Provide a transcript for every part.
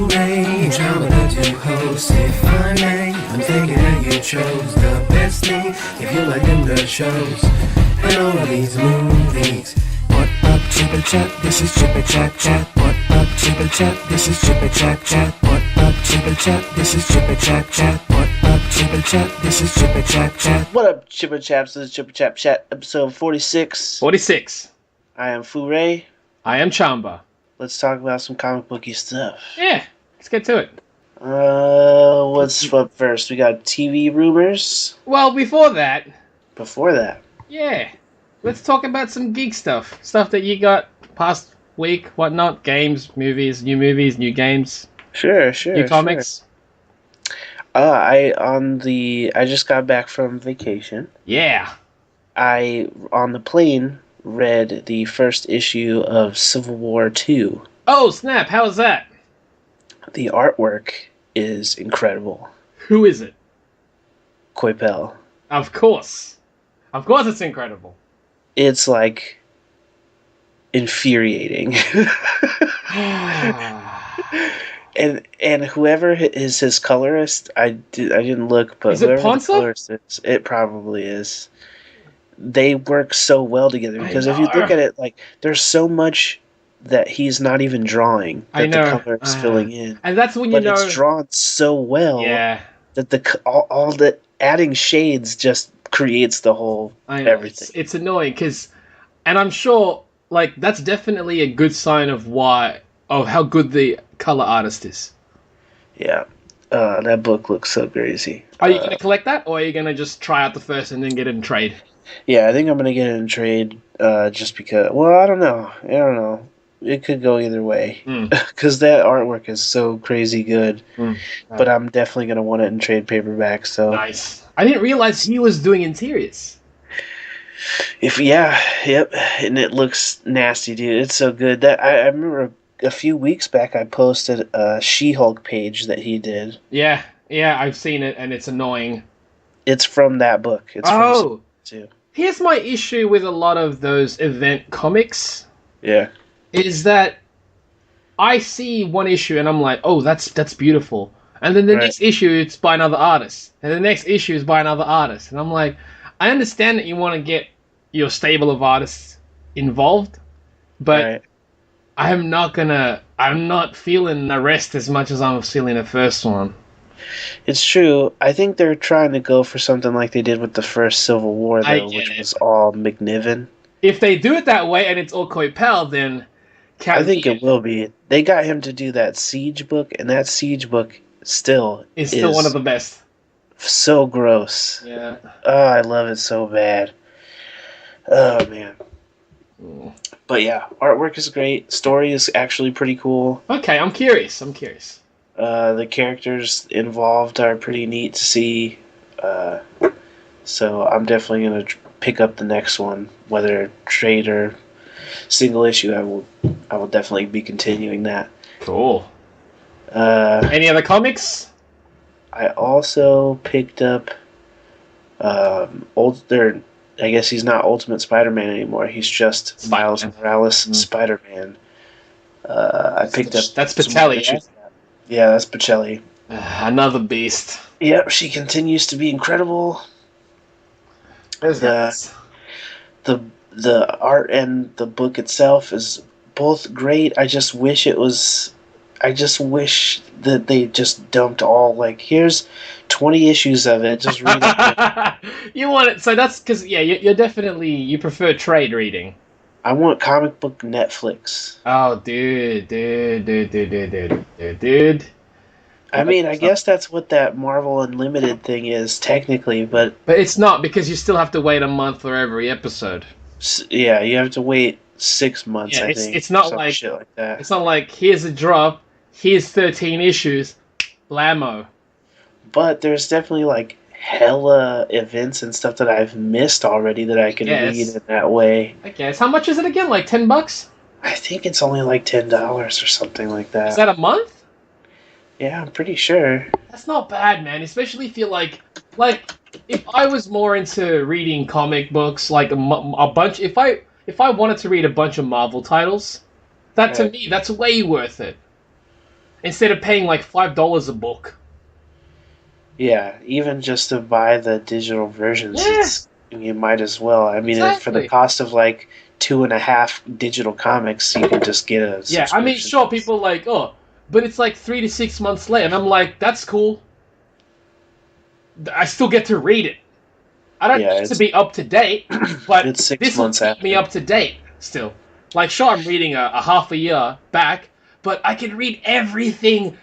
Ray, John Batou host. If I may, I'm thinking that you chose the best thing. If you like them good shows and all of these movies. What up, Chip and Chap? This is Chip and Chap Chat. What up, Chip and Chap? This is Chip and Chap Chat. What up, Chip and Chap? This is Chip and Chap Chat. What up, Chip and Chap? This is Chip and Chap Chat. What up, Chip and Chaps? This is Chip and Chap Chat, episode 46. 46. I am Ray. I am Chamba. Let's talk about some comic booky stuff. Yeah, let's get to it. What's up first? We got TV rumors. Well, before that, yeah, let's talk about some geek stuff. Stuff that you got past week, whatnot, games, movies, new games. Sure. New comics. I just got back from vacation. Yeah. I, on the plane, read the first issue of Civil War 2. Oh, snap. How was that? The artwork is incredible. Who is it? Coipel. Of course. Of course it's incredible. It's, like, infuriating. And whoever is his colorist, I didn't look, but is it whoever Ponce? the colorist is, it probably is. They work so well together because if you look at it, like, there's so much that he's not even drawing that the color is filling in, and that's when you know it's drawn so well. Yeah, that all the adding shades just creates the whole everything. It's annoying and I'm sure like that's definitely a good sign of how good the color artist is. Yeah. That book looks so crazy. Are you going to collect that, or are you going to just try out the first and then get it in trade? Yeah, I think I'm going to get it in trade just because... Well, I don't know. It could go either way. Because that artwork is so crazy good. But I'm definitely going to want it in trade paperback. So nice. I didn't realize he was doing interiors. Yep. And it looks nasty, dude. It's so good. That I remember a few weeks back I posted a She-Hulk page that he did. Yeah, I've seen it, and it's annoying. It's from that book. It's from too. Here's my issue with a lot of those event comics. Yeah. Is that I see one issue and I'm like, oh, that's beautiful. And then the next issue, it's by another artist. And the next issue is by another artist. And I'm like, I understand that you want to get your stable of artists involved, but I'm not feeling the rest as much as I'm feeling the first one. It's true. I think they're trying to go for something like they did with the first Civil War, though, which was all McNiven. If they do it that way and it's all Coipel, then... I think it will be. They got him to do that Siege book, and that Siege book is still one of the best. So gross. Yeah. Oh, I love it so bad. Oh, man. But yeah, artwork is great. Story is actually pretty cool. Okay, I'm curious. The characters involved are pretty neat to see. So I'm definitely going to pick up the next one, whether trade or single issue. I will definitely be continuing that. Cool. Any other comics? I also picked up I guess he's not Ultimate Spider-Man anymore. He's just Miles Morales Spider-Man. I picked up... That's Pichelli, yeah? Yeah, that's Pichelli. Another beast. Yep, she continues to be incredible. The art and the book itself is both great. I just wish that they just dumped all, like, here's 20 issues of it. Just read it. You want it, so that's because, you're definitely, you prefer trade reading. I want comic book Netflix. Oh, dude. I mean, I guess that's what that Marvel Unlimited thing is, technically, but... But it's not, because you still have to wait a month for every episode. Yeah, you have to wait 6 months, I think. It's not like... shit like that. It's not like, here's a drop, here's 13 issues, blammo. But there's definitely, like, hella events and stuff that I've missed already that I can read in that way. I guess. How much is it again? Like $10? I think it's only like $10 or something like that. Is that a month? Yeah, I'm pretty sure. That's not bad, man. Especially if you're like if I was more into reading comic books, like a bunch. If I wanted to read a bunch of Marvel titles, to me that's way worth it. instead of paying like $5 a book. Yeah, even just to buy the digital versions, you might as well. I mean, for the cost of like 2.5 digital comics, you can just get a subscription. Yeah, I mean, sure, people are like, oh, but it's like 3 to 6 months late, and I'm like, that's cool. I still get to read it. I don't need to be up to date, but it's 6 this will months keep after. me up to date still. Like, sure, I'm reading a half a year back, but I can read everything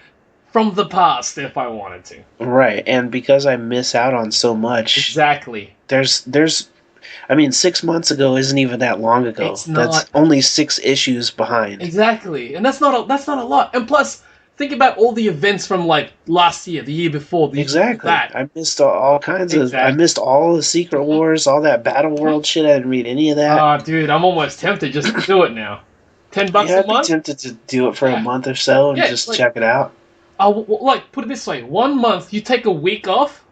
from the past if I wanted to. Right, and because I miss out on so much. Exactly. I mean, 6 months ago isn't even that long ago. It's not. That's only 6 issues behind. Exactly, and that's not a lot. And plus, think about all the events from like last year, the year before. Exactly. I missed all kinds of. I missed all the Secret Wars, all that Battle World shit. I didn't read any of that. Oh, dude, I'm almost tempted just to do it now. $10 a month. I'd be tempted to do it for a month or so and just check it out. Like, put it this way: 1 month, you take a week off.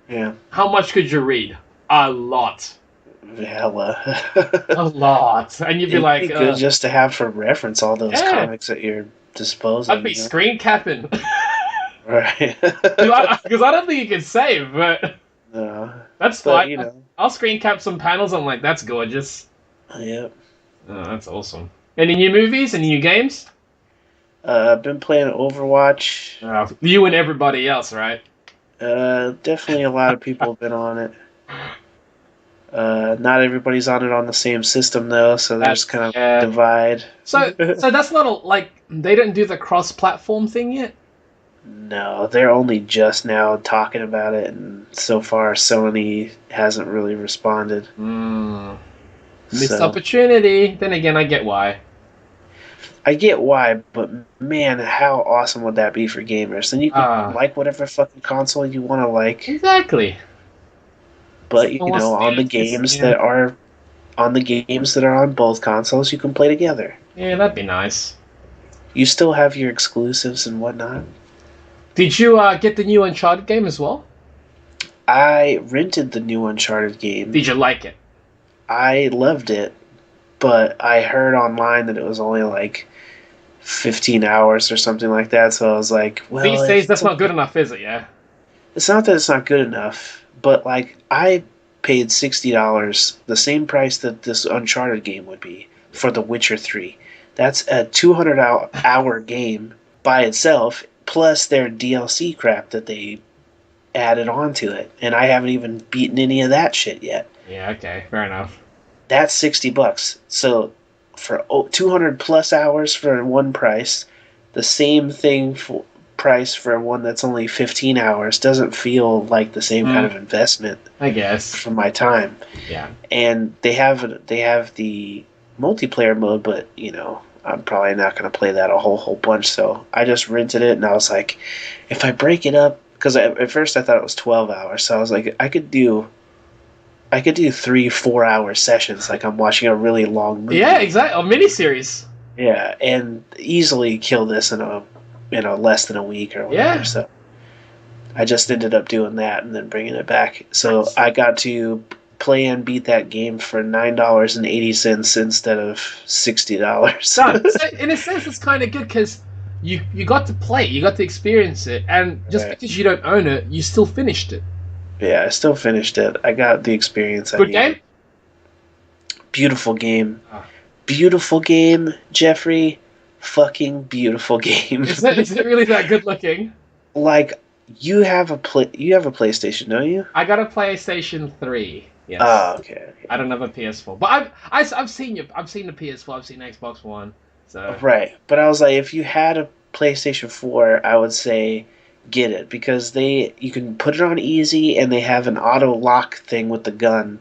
Yeah. How much could you read? A lot. Hella. A lot, and you'd be like, it'd be good just to have for reference all those comics at your disposal. I'd be screen capping. Right. Because I don't think you can save, but no, that's fine. I'll screen cap some panels. I'm like, that's gorgeous. Yep. Oh, that's awesome. Any new movies? Any new games? I've been playing Overwatch. You and everybody else, right? Definitely a lot of people have been on it. Not everybody's on it on the same system though, so there's kind of a divide. So that's not they didn't do the cross-platform thing yet? No, they're only just now talking about it, and so far Sony hasn't really responded. Missed opportunity. Then again, I get why. I get why, but man, how awesome would that be for gamers? Then you can like whatever fucking console you want to like. Exactly. But on the games that are on both consoles, you can play together. Yeah, that'd be nice. You still have your exclusives and whatnot. Did you get the new Uncharted game as well? I rented the new Uncharted game. Did you like it? I loved it, but I heard online that it was only like 15 hours or something like that, so I was like, well... These days, that's not good enough, is it, yeah? It's not that it's not good enough, but like, I paid $60, the same price that this Uncharted game would be, for The Witcher 3. That's a 200-hour game by itself, plus their DLC crap that they added onto it, and I haven't even beaten any of that shit yet. Yeah, okay, fair enough. That's $60. So for 200 plus hours for one price, the same thing for price for one that's only 15 hours doesn't feel like the same kind of investment, I guess, for my time. Yeah. And they have the multiplayer mode, but I'm probably not going to play that a whole bunch, so I just rented it, and I was like, if I break it up, because at first I thought it was 12 hours, so I was like, I could do 3-4 hour sessions, like I'm watching a really long movie. Yeah, exactly, a miniseries. Yeah, and easily kill this in less than a week or whatever. Yeah. So I just ended up doing that and then bringing it back. So I got to play and beat that game for $9.80 instead of $60. So in a sense, it's kind of good because you got to play, you got to experience it, and just because you don't own it, you still finished it. Yeah, I still finished it. I got the experience. Good game? Beautiful game. Beautiful game, Jeffrey. Fucking beautiful game. Is it really that good looking? Like, you have a PlayStation, don't you? I got a PlayStation 3. Yes. Oh, okay. I don't have a PS4, but I've seen the PS4. I've seen Xbox One. So right, but I was like, if you had a PlayStation 4, I would say get it, because you can put it on easy, and they have an auto lock thing with the gun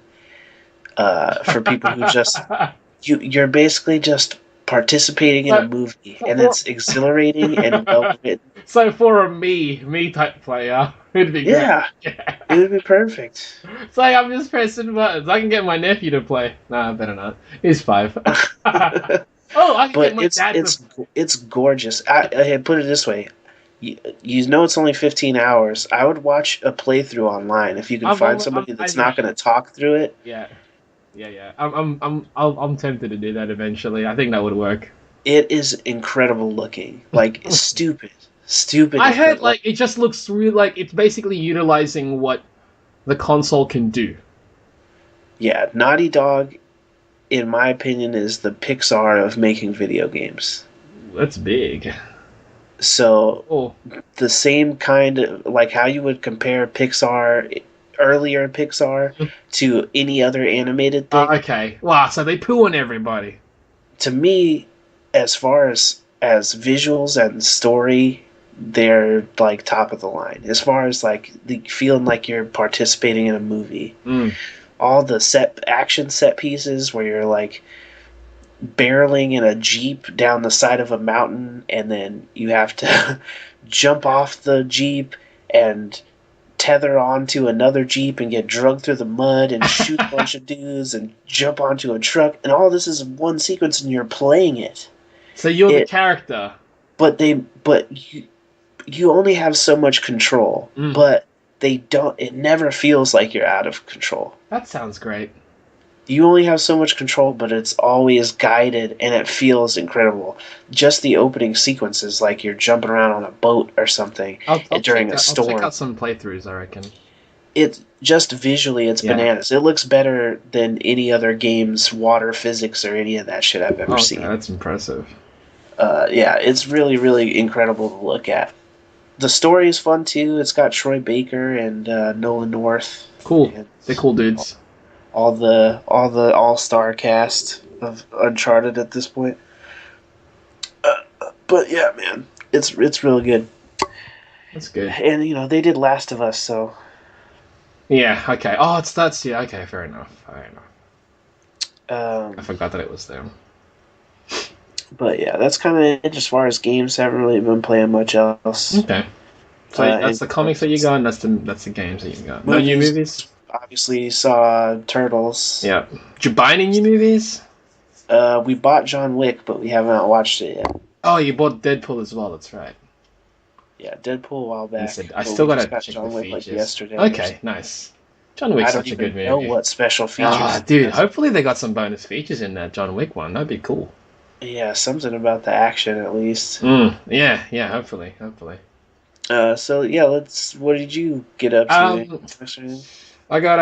for people who just you're basically just participating in a movie, and it's exhilarating and well written. So for a me type player, it'd be great. Yeah, it would be perfect. It's like I'm just pressing buttons. I can get my nephew to play. Nah, better not. He's 5. I can get my dad to... It's gorgeous. I put it this way. You know it's only 15 hours. I would watch a playthrough online if you can find somebody that's not going to talk through it. Yeah. I'm tempted to do that eventually. I think that would work. It is incredible looking. Like, stupid stupid. I heard like it just looks really like it's basically utilizing what the console can do. Yeah, Naughty Dog, in my opinion, is the Pixar of making video games. That's big. So the same kind of like how you would compare earlier Pixar to any other animated thing. Okay. Wow, so they poo on everybody. To me, as far as visuals and story, they're like top of the line. As far as like feeling like you're participating in a movie. All the action set pieces where you're like barreling in a Jeep down the side of a mountain, and then you have to jump off the Jeep and tether onto another Jeep and get drugged through the mud and shoot a bunch of dudes and jump onto a truck, and all this is one sequence and you're playing it. So you're the character. But you only have so much control. But it never feels like you're out of control. That sounds great. You only have so much control, but it's always guided, and it feels incredible. Just the opening sequences, like you're jumping around on a boat or something during a storm. I'll check out some playthroughs, I reckon. It's just visually, it's bananas. It looks better than any other game's water physics or any of that shit I've ever seen. That's impressive. Yeah, it's really, really incredible to look at. The story is fun too. It's got Troy Baker and Nolan North. Cool. They're cool dudes. All the all-star cast of Uncharted at this point. But yeah, man, it's really good. That's good. And they did Last of Us, so yeah. Okay. Oh, that's yeah. Okay, fair enough. I forgot that it was them. But yeah, that's kind of it as far as games. Haven't really been playing much else. Okay. So that's the comics that you got, and that's the games that you got. No new movies? Obviously saw Turtles. Yeah. Did you buy any new movies? We bought John Wick, but we haven't watched it yet. Oh, you bought Deadpool as well, that's right. Yeah, Deadpool a while back. I still got to check John the Wick features. Like yesterday. Okay, nice. John Wick's such a good movie. I don't even know what special features. Ah, dude, hopefully they got some bonus features in that John Wick one. That'd be cool. Yeah, something about the action at least. Yeah, hopefully. So yeah, what did you get up to? I got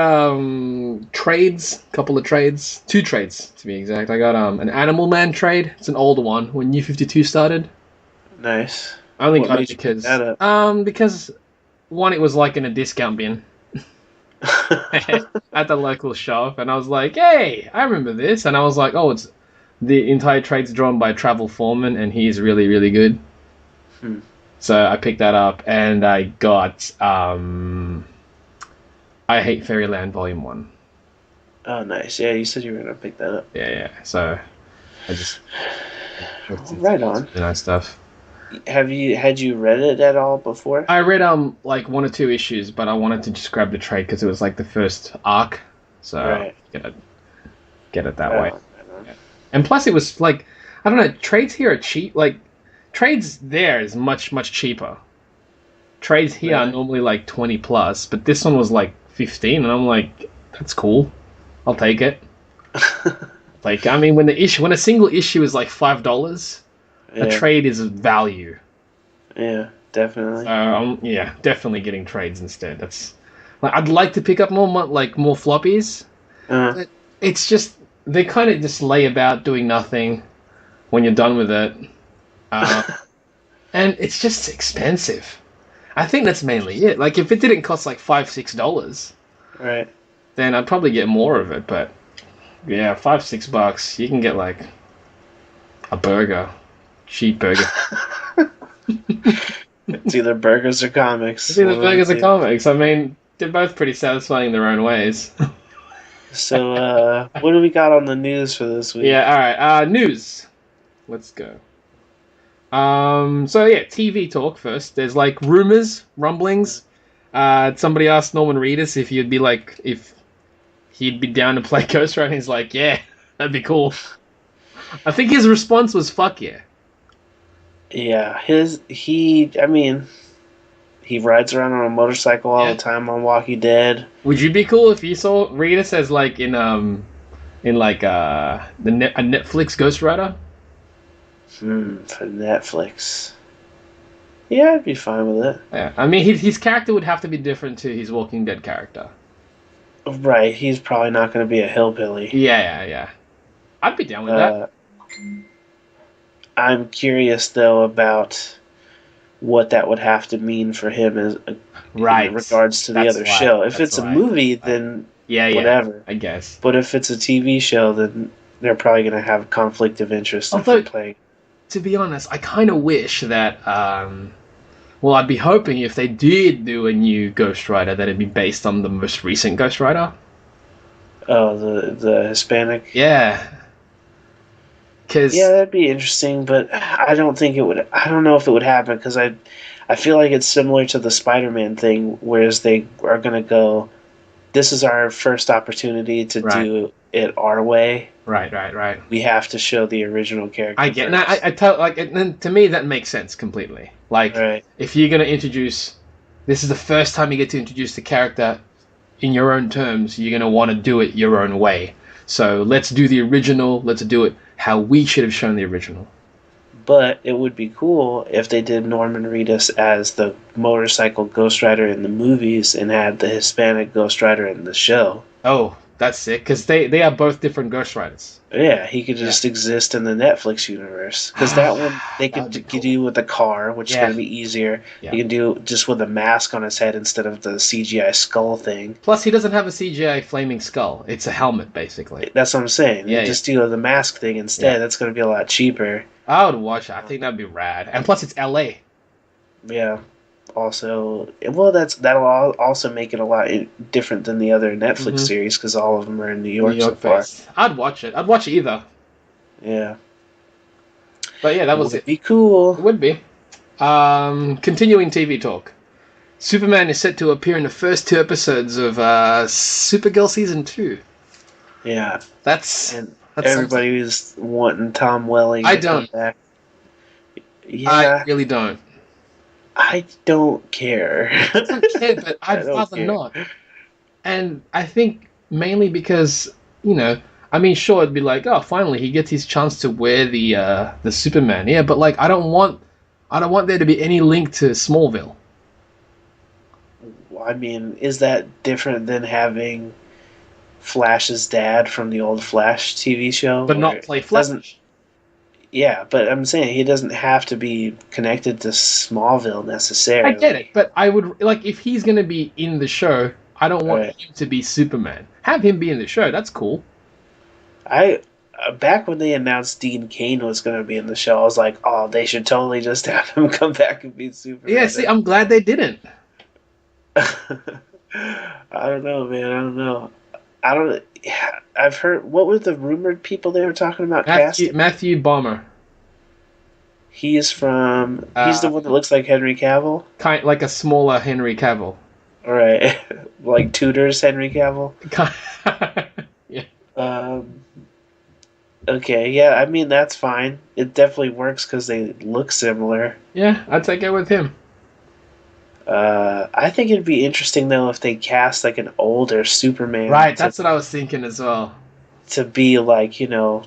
trades, couple of trades, 2 trades to be exact. I got an Animal Man trade. It's an older one when New 52 started. Nice. I only got it because one, it was like in a discount bin at the local shop, and I was like, hey, I remember this, and I was like, oh, it's the entire trade's drawn by Travel Foreman, and he's really, really good. So I picked that up, and I got I Hate Fairyland Volume 1. Oh, nice. Yeah, you said you were going to pick that up. Yeah. So I just... right on. Nice stuff. Had you read it at all before? I read like 1 or 2 issues, but I wanted to just grab the trade because it was like the first arc. So get it that way. Yeah. And plus it was like, I don't know, trades here are cheap. Like, trades there is much, much cheaper. Trades here are normally like 20 plus, but this one was like 15, and I'm like, that's cool. I'll take it. Like, I mean, when a single issue is like $5, a trade is value. Yeah, definitely. Definitely getting trades instead. That's like, I'd like to pick up more floppies. But it's just they kind of just lay about doing nothing when you're done with it, and it's just expensive. I think that's mainly it. Like, if it didn't cost like $5-6, right, then I'd probably get more of it. But yeah, $5-6, you can get like a burger, cheap burger. It's either burgers or comics. It's either burgers or comics. I mean, they're both pretty satisfying in their own ways. So, what do we got on the news for this week? Yeah, all right. News. Let's go. So yeah, TV talk first. There's like rumblings. Somebody asked Norman Reedus if he'd be down to play Ghost Rider, and he's like, yeah, that'd be cool. I think his response was, fuck yeah. Yeah, he rides around on a motorcycle all the time on Walking Dead. Would you be cool if you saw Reedus as like in a Netflix Ghost Rider? For Netflix. Yeah, I'd be fine with it. Yeah, I mean, his character would have to be different to his Walking Dead character. Right, he's probably not going to be a hillbilly. Yeah. I'd be down with that. I'm curious, though, about what that would have to mean for him in regards to the other show. If it's a movie, then whatever. I guess. But if it's a TV show, then they're probably going to have conflict of interest if they're playing. To be honest, I kind of wish that... well, I'd be hoping if they did do a new Ghost Rider, that it'd be based on the most recent Ghost Rider. Oh, the Hispanic? Yeah. Yeah, that'd be interesting, but I don't think it would... I don't know if it would happen, because I feel like it's similar to the Spider-Man thing, whereas they are going to go, this is our first opportunity to do it our way. Right. We have to show the original character. I get it. I tell, like, and to me, that makes sense completely. Like, if you're going to introduce... This is the first time you get to introduce the character in your own terms, you're going to want to do it your own way. So let's do the original, let's do it how we should have shown the original. But it would be cool if they did Norman Reedus as the motorcycle Ghost Rider in the movies and had the Hispanic Ghost Rider in the show. Oh, that's sick, because they are both different Ghost Riders. Yeah, he could just exist in the Netflix universe. Because that one, they could do with a car, which is going to be easier. Yeah. You can do just with a mask on his head instead of the CGI skull thing. Plus, he doesn't have a CGI flaming skull. It's a helmet, basically. That's what I'm saying. Yeah, just do the mask thing instead. Yeah. That's going to be a lot cheaper. I would watch it. I think that'd be rad. And plus, it's LA. Yeah. Also, well, that'll also make it a lot different than the other Netflix series, because all of them are in New York so far. I'd watch it. I'd watch either. Yeah. But yeah, that was it. Would be cool. It would be. Continuing TV talk. Superman is set to appear in the first 2 episodes of Supergirl Season 2. Yeah. That's everybody was wanting Tom Welling to come back. Yeah. I really don't. I don't care. I don't care, but I'd rather not. And I think mainly because, I mean, sure, it'd be like, oh, finally he gets his chance to wear the Superman. Yeah, but like, I don't want there to be any link to Smallville. I mean, is that different than having Flash's dad from the old Flash TV show? But not play Flash. Yeah, but I'm saying he doesn't have to be connected to Smallville necessarily. I get it, but I would, like, if he's going to be in the show, I don't want him to be Superman. Have him be in the show, that's cool. Back when they announced Dean Cain was going to be in the show, I was like, oh, they should totally just have him come back and be Superman. Yeah, see, I'm glad they didn't. I don't know, man, I've heard... What were the rumored people they were talking about casting? Matthew Bomber. He's from... he's the one that looks like Henry Cavill? Like a smaller Henry Cavill. Right. Like Tudor's Henry Cavill? Yeah. Okay, yeah, I mean, that's fine. It definitely works because they look similar. Yeah, I'd take it with him. I think it'd be interesting, though, if they cast, like, an older Superman. Right, that's what I was thinking as well. To be, like,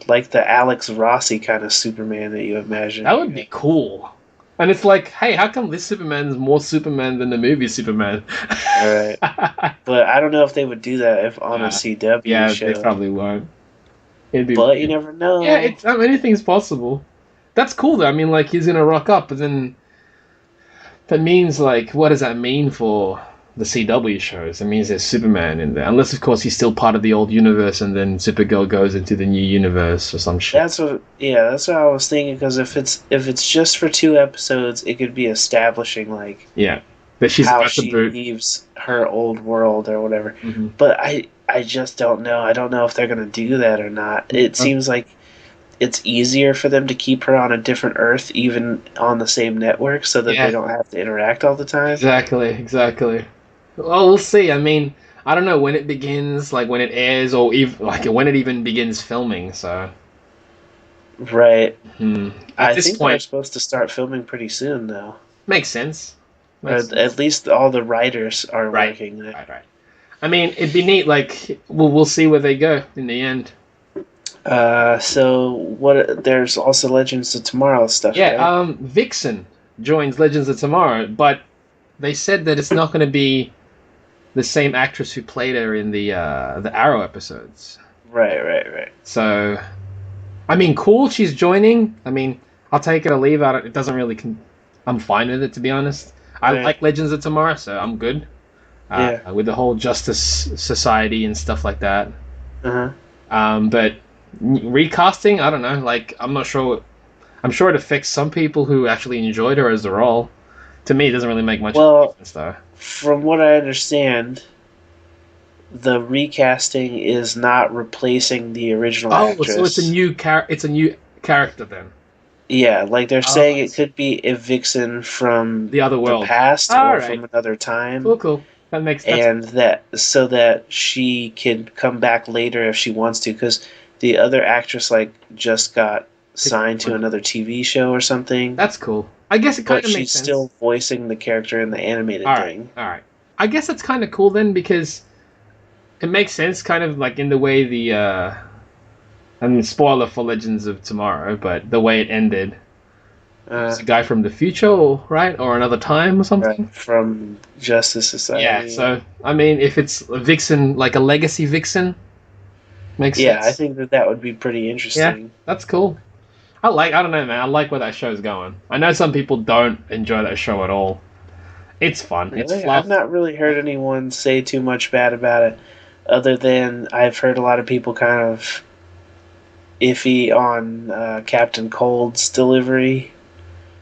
like the Alex Rossi kind of Superman that you imagine. That would be cool. And it's like, hey, how come this Superman is more Superman than the movie Superman? Right. But I don't know if they would do that if on a CW show. Yeah, they probably won't. But you never know. Yeah, anything's possible. That's cool, though. I mean, like, he's going to rock up, but then... That means, like, what does that mean for the CW shows? It means there's Superman in there. Unless, of course, he's still part of the old universe and then Supergirl goes into the new universe or some shit. That's what I was thinking, because if it's just for 2 episodes, it could be establishing, like... Yeah. That she's how she leaves her old world or whatever. Mm-hmm. But I just don't know. I don't know if they're going to do that or not. It seems like it's easier for them to keep her on a different Earth, even on the same network, so that they don't have to interact all the time. Exactly. Well, we'll see. I mean, I don't know when it begins, like when it airs, or even like when it even begins filming. So, right. At this think point, they're supposed to start filming pretty soon, though. Makes sense. At least all the writers are working. Right. I mean, it'd be neat. Like, we'll see where they go in the end. So what? There's also Legends of Tomorrow stuff. Yeah. Right? Vixen. joins Legends of Tomorrow, but they said that it's not going to be the same actress who played her in the Arrow episodes. Right. So, I mean, cool. She's joining. I mean, I'll take it or leave it. It doesn't really. I'm fine with it, to be honest. I like Legends of Tomorrow, so I'm good. With the whole Justice Society and stuff like that. But recasting, I don't know. Like, I'm not sure. I'm sure it affects some people who actually enjoyed her as the role. To me, it doesn't really make much difference, though. From what I understand, the recasting is not replacing the original actress. So it's a new character then. Yeah, like they're saying it could be a Vixen from the other world, the past, or from another time. Cool. That makes sense. And that she can come back later if she wants to, because the other actress just got signed to another TV show or something. That's cool. I guess it kind of makes sense. But she's still voicing the character in the animated thing. All right. I guess that's kind of cool then, because it makes sense, kind of like in the way the. I mean, spoiler for Legends of Tomorrow, but the way it ended. It's a guy from the future, right? Or another time or something? Right, from Justice Society. Yeah, so, I mean, if it's a Vixen, like a legacy Vixen, makes sense. Yeah, I think that would be pretty interesting. Yeah, that's cool. I don't know, man. I like where that show's going. I know some people don't enjoy that show at all. It's fun. Really? It's fluff. I've not really heard anyone say too much bad about it, other than I've heard a lot of people kind of iffy on Captain Cold's delivery.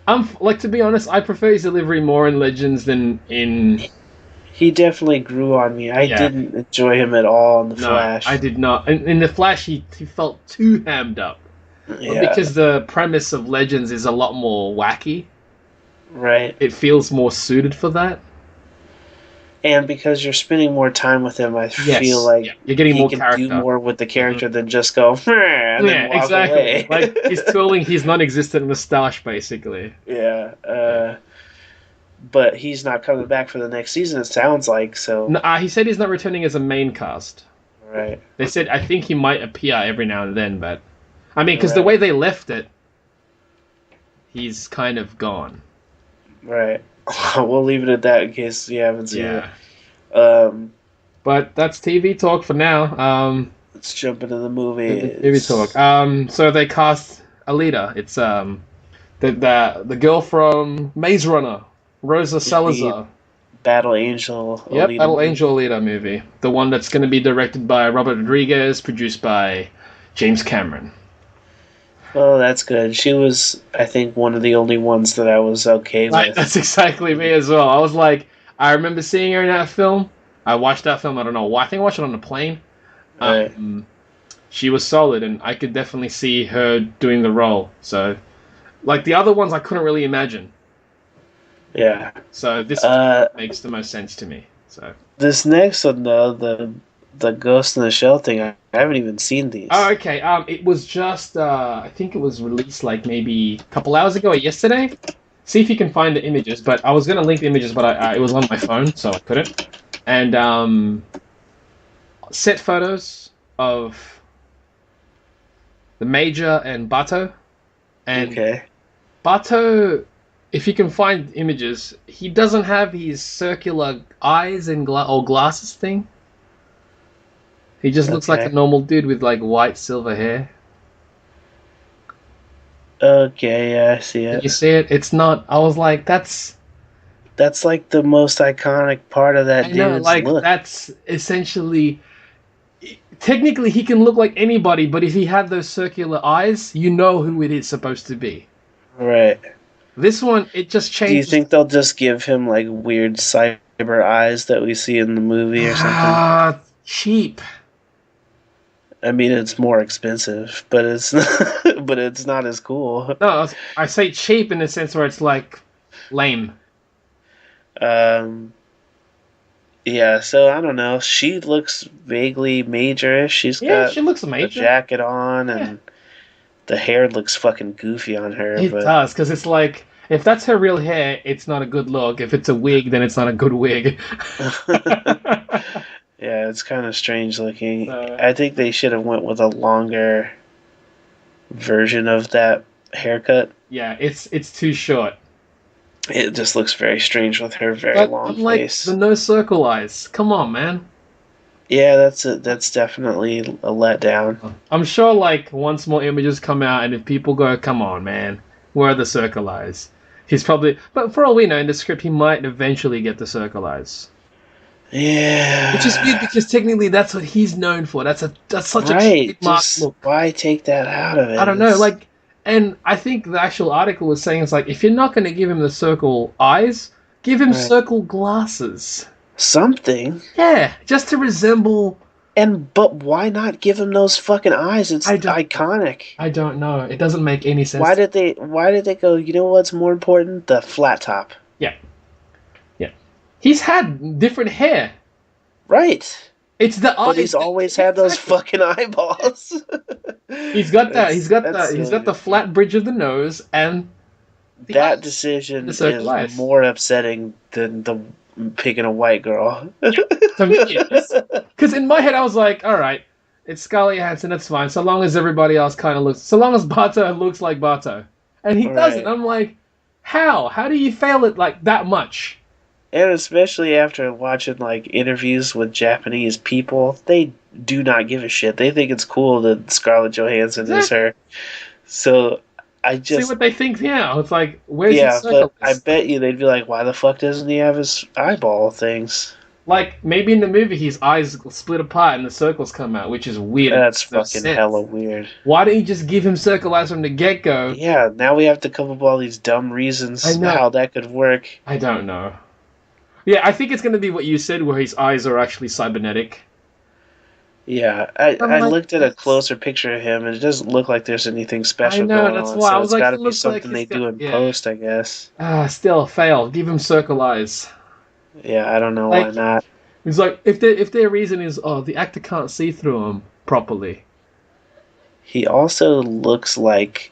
To be honest, I prefer his delivery more in Legends than in... He definitely grew on me. I didn't enjoy him at all in The Flash. I did not. In The Flash, he felt too hammed up. Yeah. Because the premise of Legends is a lot more wacky. Right. It feels more suited for that. And because you're spending more time with him, I feel like you're getting more character. Do more with the character than just go, and then walk away. Like, he's twirling his non-existent moustache, basically. Yeah. But he's not coming back for the next season, it sounds like, so... No, he said he's not returning as a main cast. Right. They said, I think he might appear every now and then, but... I mean, because the way they left it, he's kind of gone. Right. We'll leave it at that in case you haven't seen it. But that's TV talk for now. Let's jump into the movie. TV talk. So they cast Alita. It's the girl from Maze Runner, Rosa Salazar. Battle Angel. Yep, Alita Battle movie. Angel Alita movie. The one that's going to be directed by Robert Rodriguez, produced by James Cameron. Oh, that's good. She was, I think, one of the only ones that I was okay with. That's exactly me as well. I was like, I remember seeing her in that film. I watched that film, I don't know why. I think I watched it on the plane. Right. She was solid, and I could definitely see her doing the role. So, like, the other ones I couldn't really imagine. Yeah. So this makes the most sense to me. So this next one, though, the Ghost in the Shell thing, I haven't even seen these. Oh, okay. It was just, I think it was released like maybe a couple hours ago or yesterday. See if you can find the images. But I was going to link the images, but it was on my phone, so I couldn't. And set photos of the Major and Batou. And okay. Batou, if you can find images, he doesn't have his circular eyes and or glasses thing. He just looks like a normal dude with like white silver hair. Okay, yeah, I see it. Did you see it? It's not. I was like, that's like the most iconic part of that dude's look. That's essentially. Technically, he can look like anybody, but if he had those circular eyes, you know who it is supposed to be. Right. This one, it just changes. Do you think they'll just give him like weird cyber eyes that we see in the movie or something? Cheap. I mean, it's more expensive, but it's not as cool. No, I say cheap in the sense where it's like lame. Yeah, so I don't know. She looks vaguely major-ish. She looks major. A jacket on, and the hair looks fucking goofy on her. It does, because it's like, if that's her real hair, it's not a good look. If it's a wig, then it's not a good wig. Yeah, it's kind of strange looking. I think they should have went with a longer version of that haircut. Yeah, it's too short. It just looks very strange with her very long face. The no circle eyes. Come on, man. Yeah, that's definitely a letdown. I'm sure like once more images come out, and if people go, "Come on, man, where are the circle eyes?" He's probably, but for all we know, in the script, he might eventually get the circle eyes. Yeah, which is weird because technically that's what he's known for. That's such a trademark look. Why take that out of it? I don't know. Like, and I think the actual article was saying it's like if you're not going to give him the circle eyes, give him circle glasses. Something. Yeah, just to resemble. But why not give him those fucking eyes? It's iconic. I don't know. It doesn't make any sense. Why did they go, you know what's more important? The flat top. Yeah. Yeah. He's had different hair. Right. It's the eyes. But he's always had those fucking eyeballs. He's got that. He's got the flat bridge of the nose and that decision is more upsetting than the picking a white girl. To me, yes. Because in my head, I was like, all right, it's Scarlett Johansson, that's fine, so long as everybody else kind of looks... So long as Batou looks like Batou. And he doesn't. I'm like, how? How do you fail it like that much? And especially after watching like interviews with Japanese people, they do not give a shit. They think it's cool that Scarlett Johansson is her. So... I just see what they think. Yeah, it's like where's his circle? But I bet you they'd be like, why the fuck doesn't he have his eyeball things? Like maybe in the movie his eyes split apart and the circles come out, which is weird. That's fucking hella weird. Why don't you just give him circle eyes from the get go? Yeah, now we have to come up with all these dumb reasons how that could work. I don't know. Yeah, I think it's going to be what you said, where his eyes are actually cybernetic. Yeah, I looked at a closer picture of him, and it doesn't look like there's anything special going on. Why. So I was it's like, got to be something they do in post, I guess. Still fail. Give him circle eyes. Yeah, I don't know why not. It's like if their reason is the actor can't see through him properly. He also looks like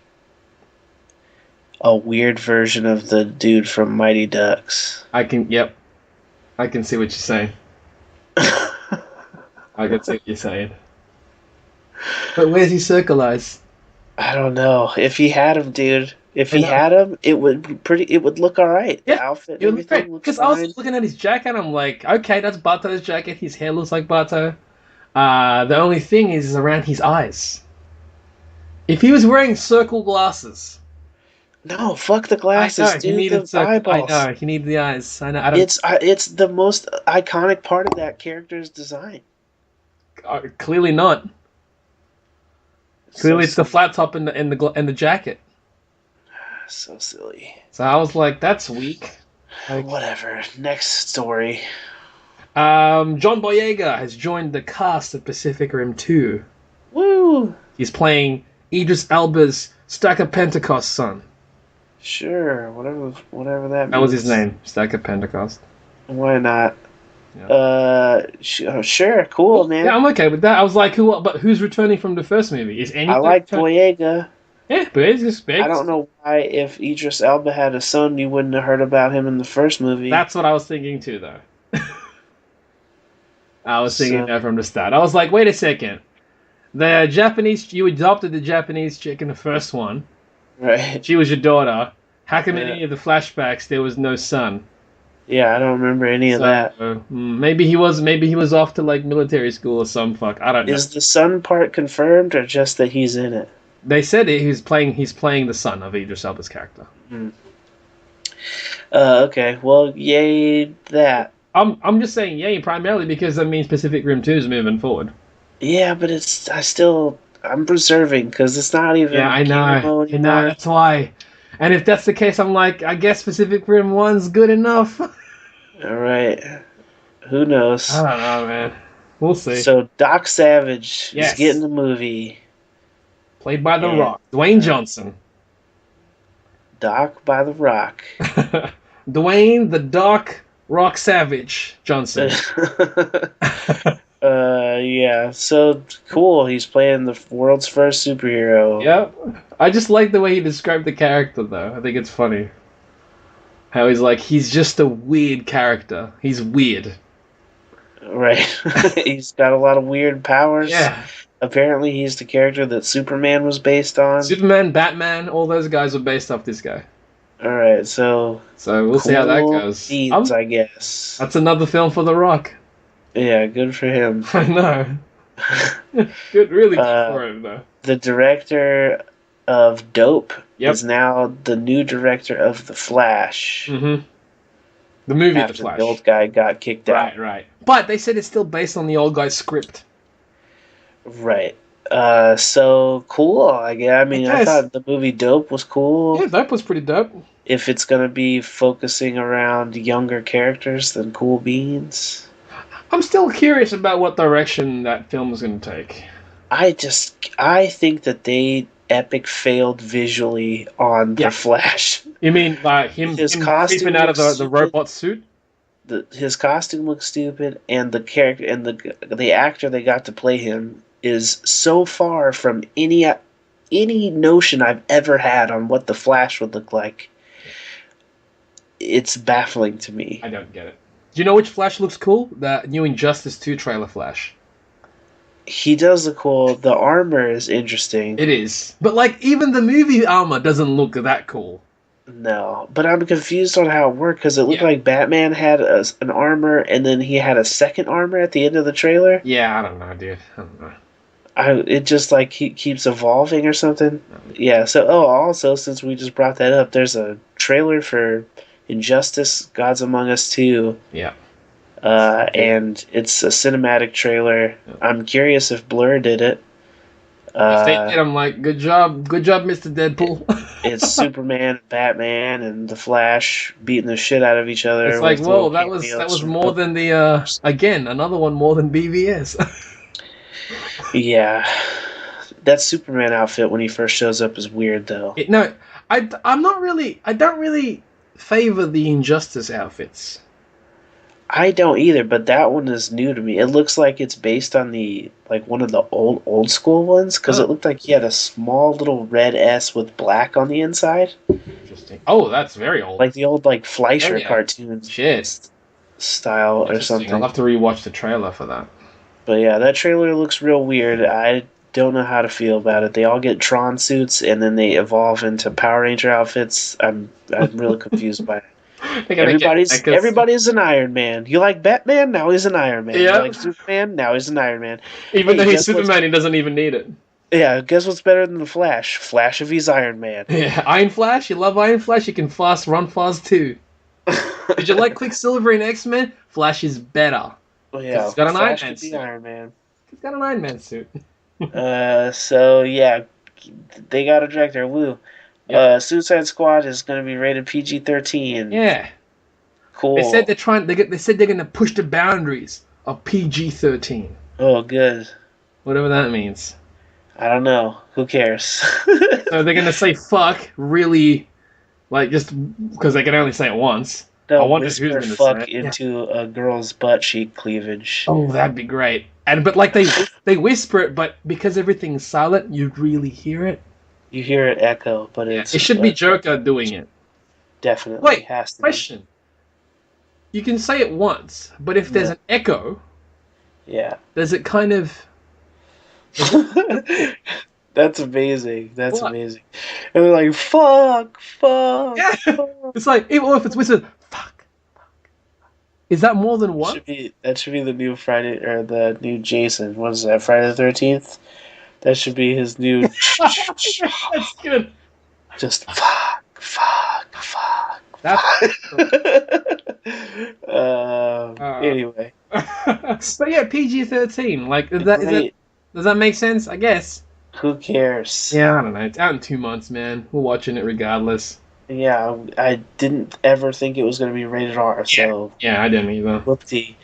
a weird version of the dude from Mighty Ducks. I can see what you're saying. I can see what you're saying. But where's his circle eyes? I don't know. If he had him, dude. If he had him, it would look alright. Yeah, the outfit, it would look great. Because Because I was looking at his jacket, and I'm like, okay, that's Batou's jacket. His hair looks like Batou. The only thing is around his eyes. If he was wearing circle glasses. No, fuck the glasses, dude. The eyeballs. I know, he needs the eyes. I know. It's the most iconic part of that character's design. Clearly not. Clearly, it's the flat top and the jacket. So silly. So I was like, "That's weak." Whatever. Next story. John Boyega has joined the cast of Pacific Rim 2. Woo! He's playing Idris Elba's Stacker Pentecost son. Sure, whatever that means. That was his name, Stacker Pentecost. Why not? Yeah. Sure, cool, man. Yeah, I'm okay with that. I was like, who's returning from the first movie? Is anyone? I like Boyega. Yeah, Boyega's big. I don't know why, if Idris Elba had a son, you wouldn't have heard about him in the first movie. That's what I was thinking too, though. I was thinking that from the start. I was like, wait a second. You adopted the Japanese chick in the first one. Right. She was your daughter. How come in any of the flashbacks there was no son? Yeah, I don't remember any of that. Maybe he was off to like military school or some fuck. I don't know. Is the son part confirmed or just that he's in it? They said he's playing the son of Idris Elba's character. Okay. Well, yay that. I'm just saying yay primarily because that means Pacific Rim 2 is moving forward. Yeah, but I'm preserving because it's not even. Yeah, I know. That's why. And if that's the case, I'm like, I guess Pacific Rim 1's good enough. All right. Who knows? I don't know, man. We'll see. So Doc Savage is getting the movie. Played by The Rock. Dwayne Johnson. Doc by The Rock. Dwayne the Doc Rock Savage Johnson. Yeah, so cool. He's playing the world's first superhero. Yep. I just like the way he described the character, though. I think it's funny. How he's just a weird character. He's weird. Right. He's got a lot of weird powers. Yeah. Apparently he's the character that Superman was based on. Superman, Batman, all those guys were based off this guy. All right, so we'll see how that cool goes. beans, I guess. That's another film for The Rock. Yeah, good for him. I know. Good, really good for him, though. The director of Dope Yep. is now the new director of The Flash. Mm-hmm. The movie After The Flash. the old guy got kicked out. Right. But they said it's still based on the old guy's script. Right. So cool. I thought the movie Dope was cool. Yeah, Dope was pretty dope. If it's gonna be focusing around younger characters, then cool beans. I'm still curious about what direction that film is going to take. I think that they epic failed visually on The Flash. You mean like him creeping out of the robot suit? His costume looks stupid, and the character and the actor they got to play him is so far from any notion I've ever had on what the Flash would look like. It's baffling to me. I don't get it. Do you know which Flash looks cool? The new Injustice 2 trailer Flash. He does look cool. The armor is interesting. It is. But like even the movie armor doesn't look that cool. No, but I'm confused on how it worked because it looked like Batman had an armor and then he had a second armor at the end of the trailer. Yeah, I don't know, dude. I don't know. It just like keeps evolving or something. Yeah. So also since we just brought that up, there's a trailer for Injustice: Gods Among Us 2. Yeah. And it's a cinematic trailer. Yeah. I'm curious if Blur did it. If they did, I'm like, good job, Mr. Deadpool. It's Superman, Batman, and the Flash beating the shit out of each other. It's like, whoa, that was more than the again, another one more than BVS. Yeah, that Superman outfit when he first shows up is weird though. I don't really favor the Injustice outfits. I don't either, but that one is new to me. It looks like it's based on one of the old school ones because it looked like he had a small little red S with black on the inside. Interesting. Oh, that's very old. Like the old Fleischer cartoons. Shit. Style or something. I'll have to rewatch the trailer for that. But yeah, that trailer looks real weird. I don't know how to feel about it. They all get Tron suits and then they evolve into Power Ranger outfits. I'm really confused by it. Everybody's an Iron Man. You like Batman? Now he's an Iron Man. Yeah. You like Superman? Now he's an Iron Man. Even though he's Superman, he doesn't even need it. Yeah, guess what's better than the Flash? Flash if he's Iron Man. Yeah, Iron Flash? You love Iron Flash? You can run fast too. Did you like Quicksilver in X-Men? Flash is better. Oh, yeah, he's got an Flash Iron Man suit. Iron Man. He's got an Iron Man suit. So yeah, they got a director. Woo. Yep. Suicide Squad is going to be rated PG-13. Yeah. Cool. They said they said they're going to push the boundaries of PG-13. Oh, good. Whatever that means. I don't know. Who cares? So they're going to say fuck really, just because they can only say it once. They'll whisper fuck into a girl's butt cheek cleavage. Oh, that'd be great. But they whisper it, but because everything's silent, you'd really hear it. You hear it echo, but it should be Joker doing it. Definitely. Wait, has to question. You can say it once, but if there's an echo, does it kind of... That's amazing. That's amazing. And they're like, fuck. Yeah. Fuck. It's like, even if it's whispered, fuck. Is that more than one? That should be the new Friday, or the new Jason. What is that, Friday the 13th? That should be his new... That's good. Just fuck. Anyway. But yeah, PG-13. Does that make sense? I guess. Who cares? Yeah, I don't know. It's out in 2 months, man. We're watching it regardless. Yeah, I didn't ever think it was going to be rated R, so... Yeah, I didn't either. Whoopty.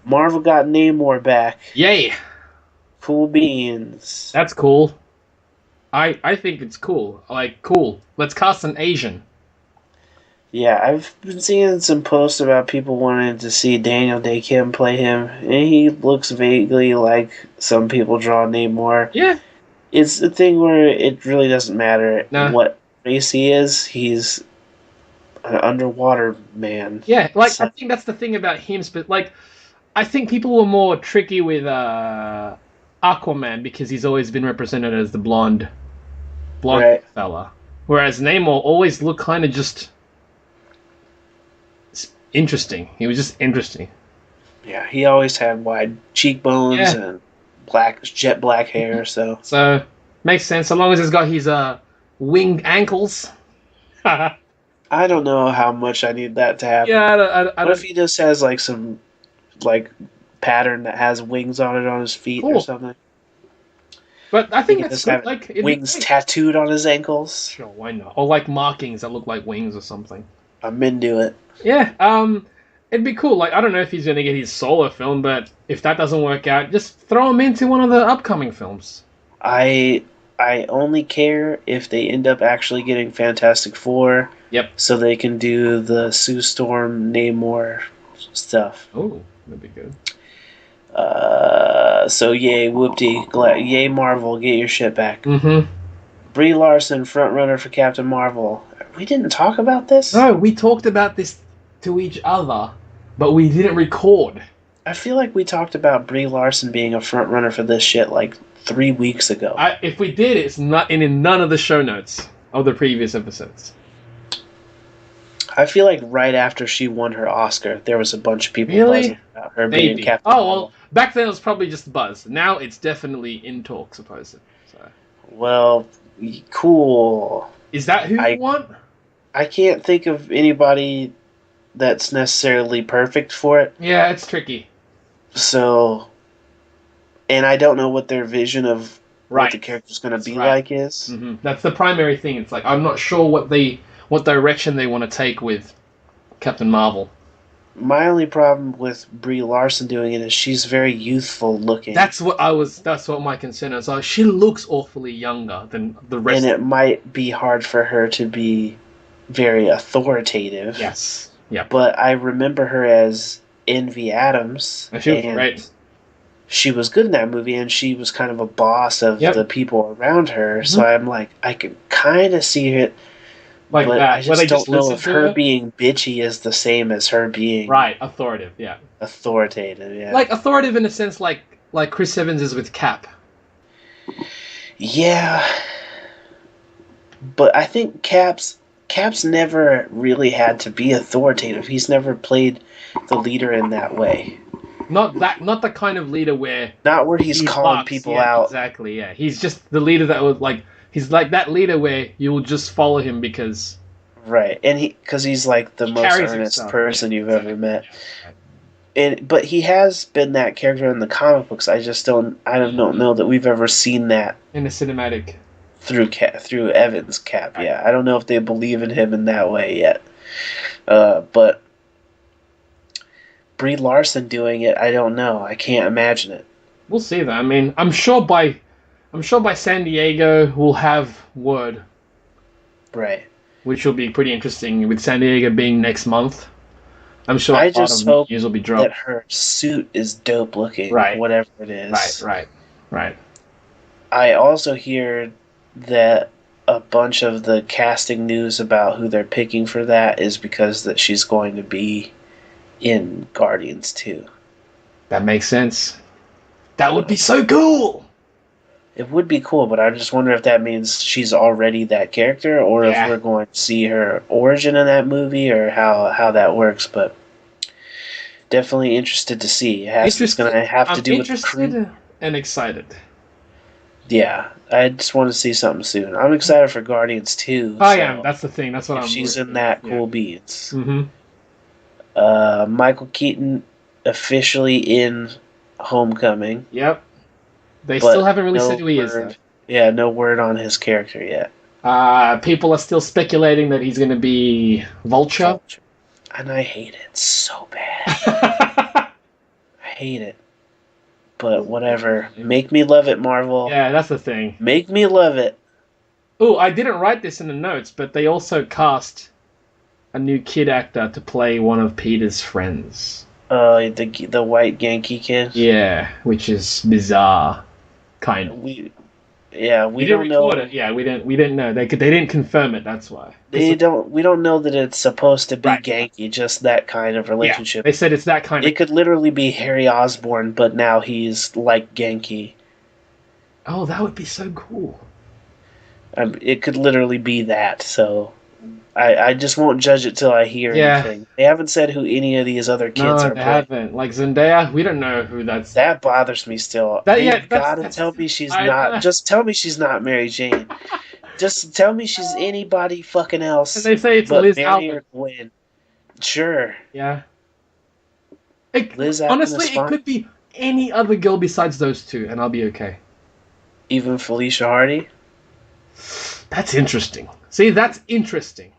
Marvel got Namor back. Yay! Cool beans. That's cool. I think it's cool. Cool. Let's cast an Asian. Yeah, I've been seeing some posts about people wanting to see Daniel Day Kim play him, and he looks vaguely like some people draw Namor. Yeah. It's the thing where it really doesn't matter what race he is. He's an underwater man. Yeah, I think that's the thing about him. But I think people were more tricky with Aquaman because he's always been represented as the blonde fella. Whereas Namor always looked kind of just interesting. He was just interesting. Yeah, he always had wide cheekbones and jet black hair. So makes sense. So long as he's got his winged ankles. I don't know how much I need that to happen. Yeah, what if he just has like some pattern that has wings on it on his feet or something? But I think that's good. Like wings tattooed on his ankles. Sure, why not? Or like markings that look like wings or something. I'm into it. Yeah, it'd be cool. Like, I don't know if he's gonna get his solo film, but if that doesn't work out, just throw him into one of the upcoming films. I only care if they end up actually getting Fantastic Four. Yep. So they can do the Sue Storm, Namor stuff. Oh, that'd be good. So yay, whoop-dee. Yay, Marvel, get your shit back. Mm-hmm. Brie Larson, frontrunner for Captain Marvel. We didn't talk about this? No, we talked about this to each other, but we didn't record. I feel like we talked about Brie Larson being a frontrunner for this shit like 3 weeks ago. If we did, it's not in none of the show notes of the previous episodes. I feel like right after she won her Oscar, there was a bunch of people buzzing about her being Captain Marvel. Well, back then it was probably just buzz. Now it's definitely in talk, supposedly. So. Well, cool. Is that who you want? I can't think of anybody that's necessarily perfect for it. Yeah, it's tricky. So, and I don't know what their vision of what the character's going to be like is. Mm-hmm. That's the primary thing. It's like, I'm not sure what direction they want to take with Captain Marvel. My only problem with Brie Larson doing it is she's very youthful looking. That's what my concern is. Like, she looks awfully younger than the rest. And it might be hard for her to be very authoritative. Yes. Yeah. But I remember her as Envy Adams. She was great. She was good in that movie, and she was kind of a boss of the people around her. Mm-hmm. So I'm like, I can kind of see it. Like but that. I just don't know if her being bitchy is the same as her being authoritative. Yeah, authoritative. Yeah, like authoritative in a sense, like Chris Evans is with Cap. Yeah, but I think Cap's never really had to be authoritative. He's never played the leader in that way. Not the kind of leader where he's calling people out. Exactly. Yeah, he's just the leader that would like. He's like that leader where you will just follow him because... Right, and because he's like the most earnest person you've ever met. But he has been that character in the comic books. I don't know that we've ever seen that in a cinematic through Evan's Cap. Yeah, I don't know if they believe in him in that way yet. But Brie Larson doing it, I don't know. I can't imagine it. We'll see that. I mean, I'm sure by San Diego we'll have word. Right. Which will be pretty interesting with San Diego being next month. I'm sure I just hope news will be dropped. that her suit is dope looking, whatever it is. Right. I also hear that a bunch of the casting news about who they're picking for that is because that she's going to be in Guardians 2. That makes sense. That would be so cool! It would be cool, but I just wonder if that means she's already that character, or if we're going to see her origin in that movie, or how that works. But definitely interested to see. It's going to have to do with the crew. Interested and excited. Yeah, I just want to see something soon. I'm excited for Guardians 2. I am. That's the thing. That's what she's in that. Cool beans. Mm-hmm. Michael Keaton officially in Homecoming. Yep. They still haven't really said who he is, though. Yeah, no word on his character yet. People are still speculating that he's going to be Vulture. And I hate it so bad. I hate it. But whatever. Make me love it, Marvel. Yeah, that's the thing. Make me love it. Oh, I didn't write this in the notes, but they also cast a new kid actor to play one of Peter's friends. The white Yankee kid? Yeah, which is bizarre. Kind of. We don't know. Yeah, we didn't know. They didn't confirm it. That's why. We don't know that it's supposed to be Genki. Just that kind of relationship. Yeah, they said it's that kind. It could literally be Harry Osborn, but now he's like Genki. Oh, that would be so cool. It could literally be that. So I just won't judge it till I hear anything. They haven't said who any of these other kids are. No, they haven't. Like Zendaya, we don't know who that's. That bothers me still. They've got to tell me she's not. Just tell me she's not Mary Jane. Just tell me she's anybody fucking else. And they say it's Liz Mary or Gwen. Sure. Yeah. Liz honestly, it could be any other girl besides those two, and I'll be okay. Even Felicia Hardy? That's interesting. See, that's interesting.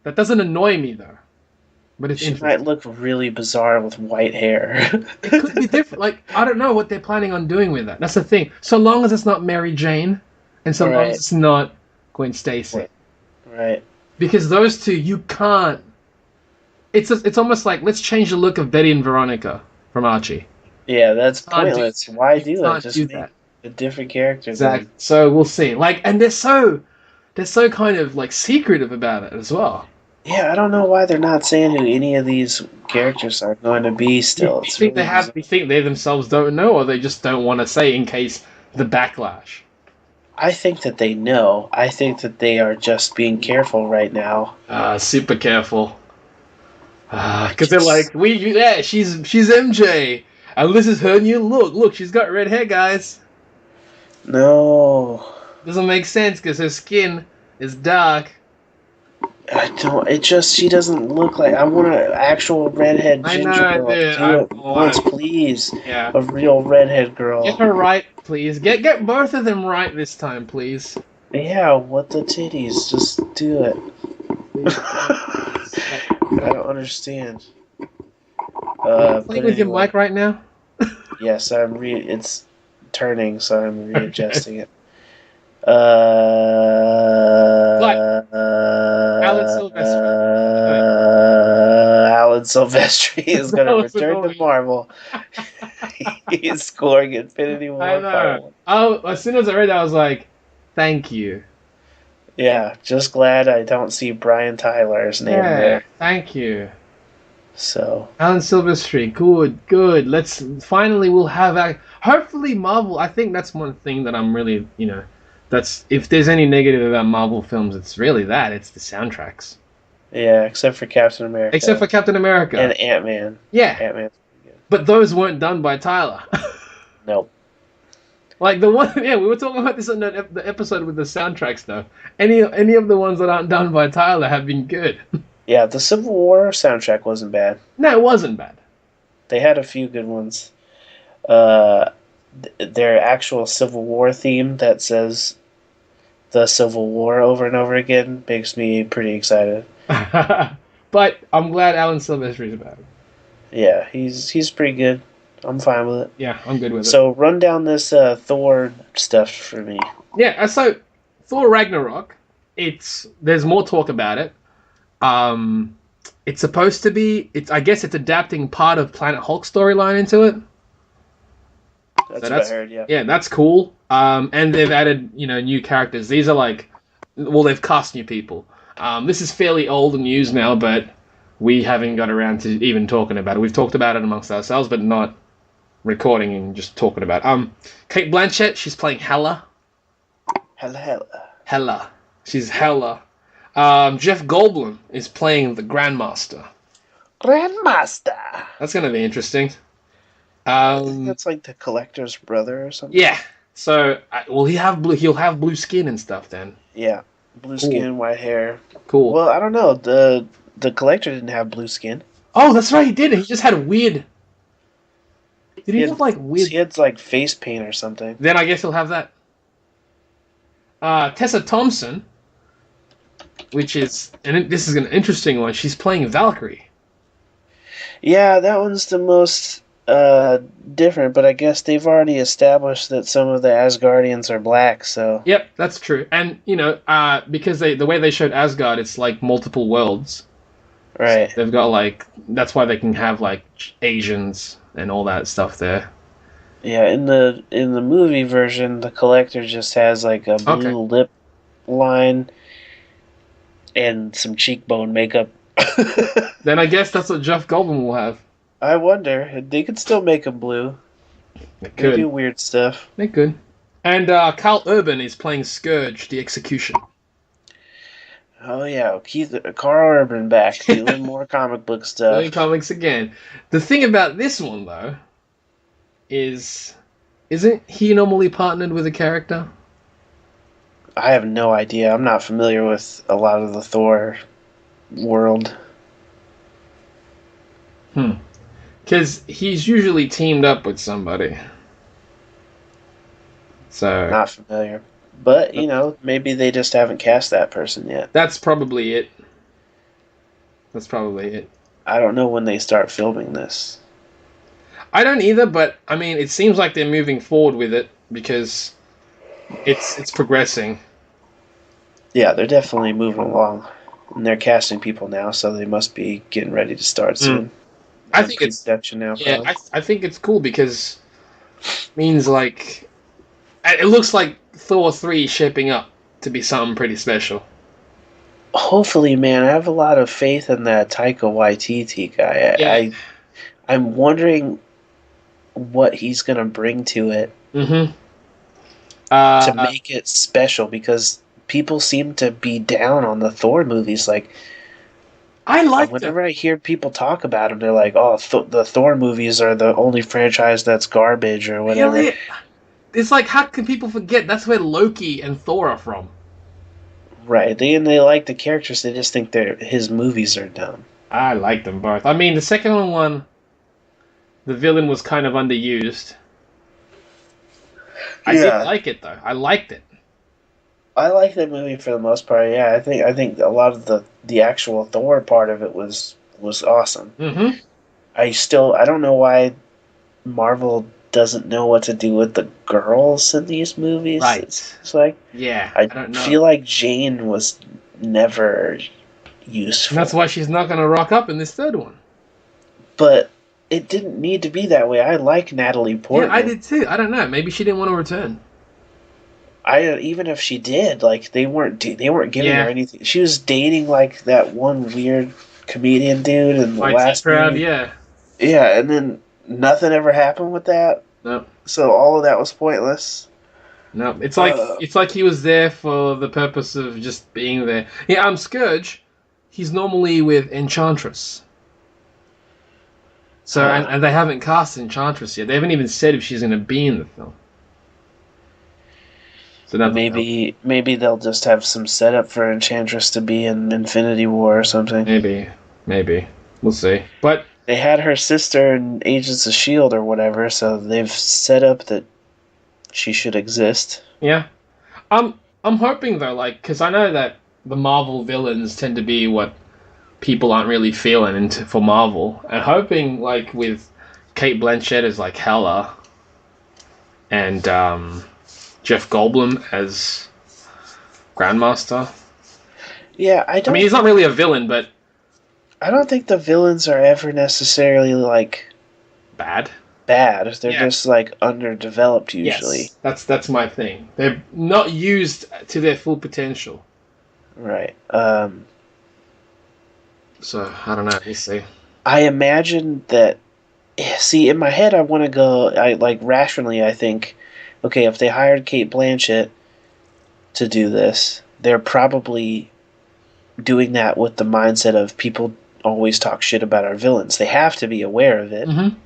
That doesn't annoy me, though. But it's interesting. She might look really bizarre with white hair. It could be different. Like, I don't know what they're planning on doing with that. That's the thing. So long as it's not Mary Jane, and so long as it's not Gwen Stacy. Right. Because those two, you can't... It's almost like, let's change the look of Betty and Veronica from Archie. Yeah, that's pointless. Why do that? Just make a different character. Exactly. So we'll see. Like, and they're so kind of like secretive about it as well. Yeah, I don't know why they're not saying who any of these characters are going to be still. You think you think they themselves don't know, or they just don't want to say in case the backlash? I think that they know. I think that they are just being careful right now. Super careful. Because they're like, she's MJ, and this is her new look. Look, she's got red hair, guys. No. Doesn't make sense because her skin is dark. She doesn't look like... I want an actual redhead ginger girl. Do it once, please. Yeah. A real redhead girl. Get her right, please. Get both of them right this time, please. Yeah, what the titties? Just do it. I don't understand. Playing with your mic right now? Yes, it's turning, so I'm readjusting it. Alan Silvestri. Alan Silvestri is going to return to Marvel. He's scoring Infinity War. I know. As soon as I read that, I was like, thank you. Yeah, just glad I don't see Brian Tyler's name there. Thank you. So Alan Silvestri, good. We'll have hopefully Marvel. I think that's one thing that I'm really, that's if there's any negative about Marvel films, it's really that. It's the soundtracks. Yeah, except for Captain America. And Ant-Man. Yeah. Ant-Man's good. But those weren't done by Tyler. Nope. Like the one, we were talking about this on the episode with the soundtracks, though. Any of the ones that aren't done by Tyler have been good. Yeah, the Civil War soundtrack wasn't bad. No, it wasn't bad. They had a few good ones. Their actual Civil War theme that says the Civil War over and over again makes me pretty excited. But I'm glad Alan Silvestri's about it. Yeah, he's pretty good. I'm fine with it. Yeah, I'm good with it. So run down this Thor stuff for me. Yeah, so Thor Ragnarok, there's more talk about it. It's supposed to be, I guess it's adapting part of Planet Hulk storyline into it. That's what I heard, yeah. Yeah, that's cool. And they've added, new characters. These are they've cast new people. This is fairly old news now, but we haven't got around to even talking about it. We've talked about it amongst ourselves, but not recording and just talking about it. Kate Blanchett, she's playing Hela. Hela. She's Hela. Jeff Goldblum is playing the Grandmaster. That's going to be interesting. I think that's like the Collector's brother or something. Yeah. So, he'll have blue skin and stuff then. Yeah. Blue skin, white hair. Cool. Well, I don't know. The Collector didn't have blue skin. Oh, that's right, he did. He just had weird... He have weird... He had face paint or something. Then I guess he'll have that. Tessa Thompson, which is... And this is an interesting one. She's playing Valkyrie. Yeah, that one's the most different, but I guess they've already established that some of the Asgardians are black, so... Yep, that's true. And, because the way they showed Asgard, it's multiple worlds. Right. So they've got, that's why they can have, Asians and all that stuff there. Yeah, in the movie version, the Collector just has, a blue lip line and some cheekbone makeup. Then I guess that's what Jeff Goldblum will have. I wonder. They could still make him blue. They could. They do weird stuff. They could. And Carl Urban is playing Scourge, the Execution. Oh yeah, Carl Urban back doing more comic book stuff. Doing comics again. The thing about this one though isn't he normally partnered with a character? I have no idea. I'm not familiar with a lot of the Thor world. Because he's usually teamed up with somebody. So Not familiar. But, maybe they just haven't cast that person yet. that's probably it. I don't know when they start filming this. I don't either, but I mean, it seems like they're moving forward with it because it's progressing. Yeah, they're definitely moving along. And they're casting people now, so they must be getting ready to start soon. I think it's now. Yeah, I think it's cool because it means like it looks like Thor 3 is shaping up to be something pretty special. Hopefully, man. I have a lot of faith in that Taika Waititi guy. Yeah. I'm wondering what he's going to bring to it to make it special, because people seem to be down on the Thor movies. Like, whenever I hear people talk about them, they're like, "Oh, the Thor movies are the only franchise that's garbage," or whatever. Really? It's like, how can people forget? That's where Loki and Thor are from. Right. They like the characters. They just think his movies are dumb. I like them both. I mean, the second one, the villain was kind of underused. I did like it though. I liked it. I like that movie for the most part. Yeah, I think a lot of the actual Thor part of it was awesome. Mm-hmm. I don't know why Marvel doesn't know what to do with the girls in these movies. Right. It's like, yeah, I don't know. feel like Jane was never useful. And that's why she's not going to rock up in this third one. But it didn't need to be that way. I like Natalie Portman. Yeah, I did too. I don't know. Maybe she didn't want to return. Even if she did, like, they weren't giving her anything. She was dating like that one weird comedian dude in the last crowd. movie. Yeah, and then nothing ever happened with that. No. So all of that was pointless. No, it's like he was there for the purpose of just being there. Yeah, Scourge. He's normally with Enchantress. So and they haven't cast Enchantress yet. They haven't even said if she's going to be in the film. So maybe they'll just have some setup for Enchantress to be in Infinity War or something. Maybe we'll see. But they had her sister in Agents of S.H.I.E.L.D. or whatever, so they've set up that she should exist. Yeah. I'm hoping, though, like, because I know that the Marvel villains tend to be what people aren't really feeling for Marvel. And hoping, like, with Kate Blanchett as, like, Hela, and Jeff Goldblum as Grandmaster. Yeah, I mean, he's not really a villain, but I don't think the villains are ever necessarily, like, bad. They're just, like, underdeveloped usually. Yes, that's my thing. They're not used to their full potential. Right. So, I don't know. We'll see. I imagine that... See, in my head, I want to go... rationally, I think, okay, if they hired Kate Blanchett to do this, they're probably doing that with the mindset of people always talk shit about our villains. They have to be aware of it. Mm-hmm.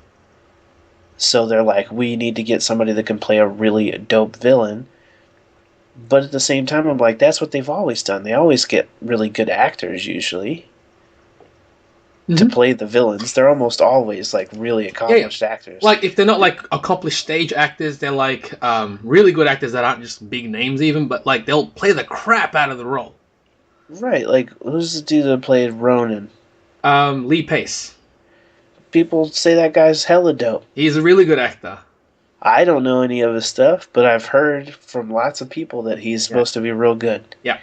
So they're like, we need to get somebody that can play a really dope villain. But at the same time, I'm like, that's what they've always done. They always get really good actors, usually, to play the villains. They're almost always, like, really accomplished actors. Like, if they're not, like, accomplished stage actors, they're, like, really good actors that aren't just big names even, but, like, they'll play the crap out of the role. Right, like, who's the dude that played Ronan? Lee Pace. People say that guy's hella dope. He's a really good actor. I don't know any of his stuff, but I've heard from lots of people that he's supposed to be real good. Yeah.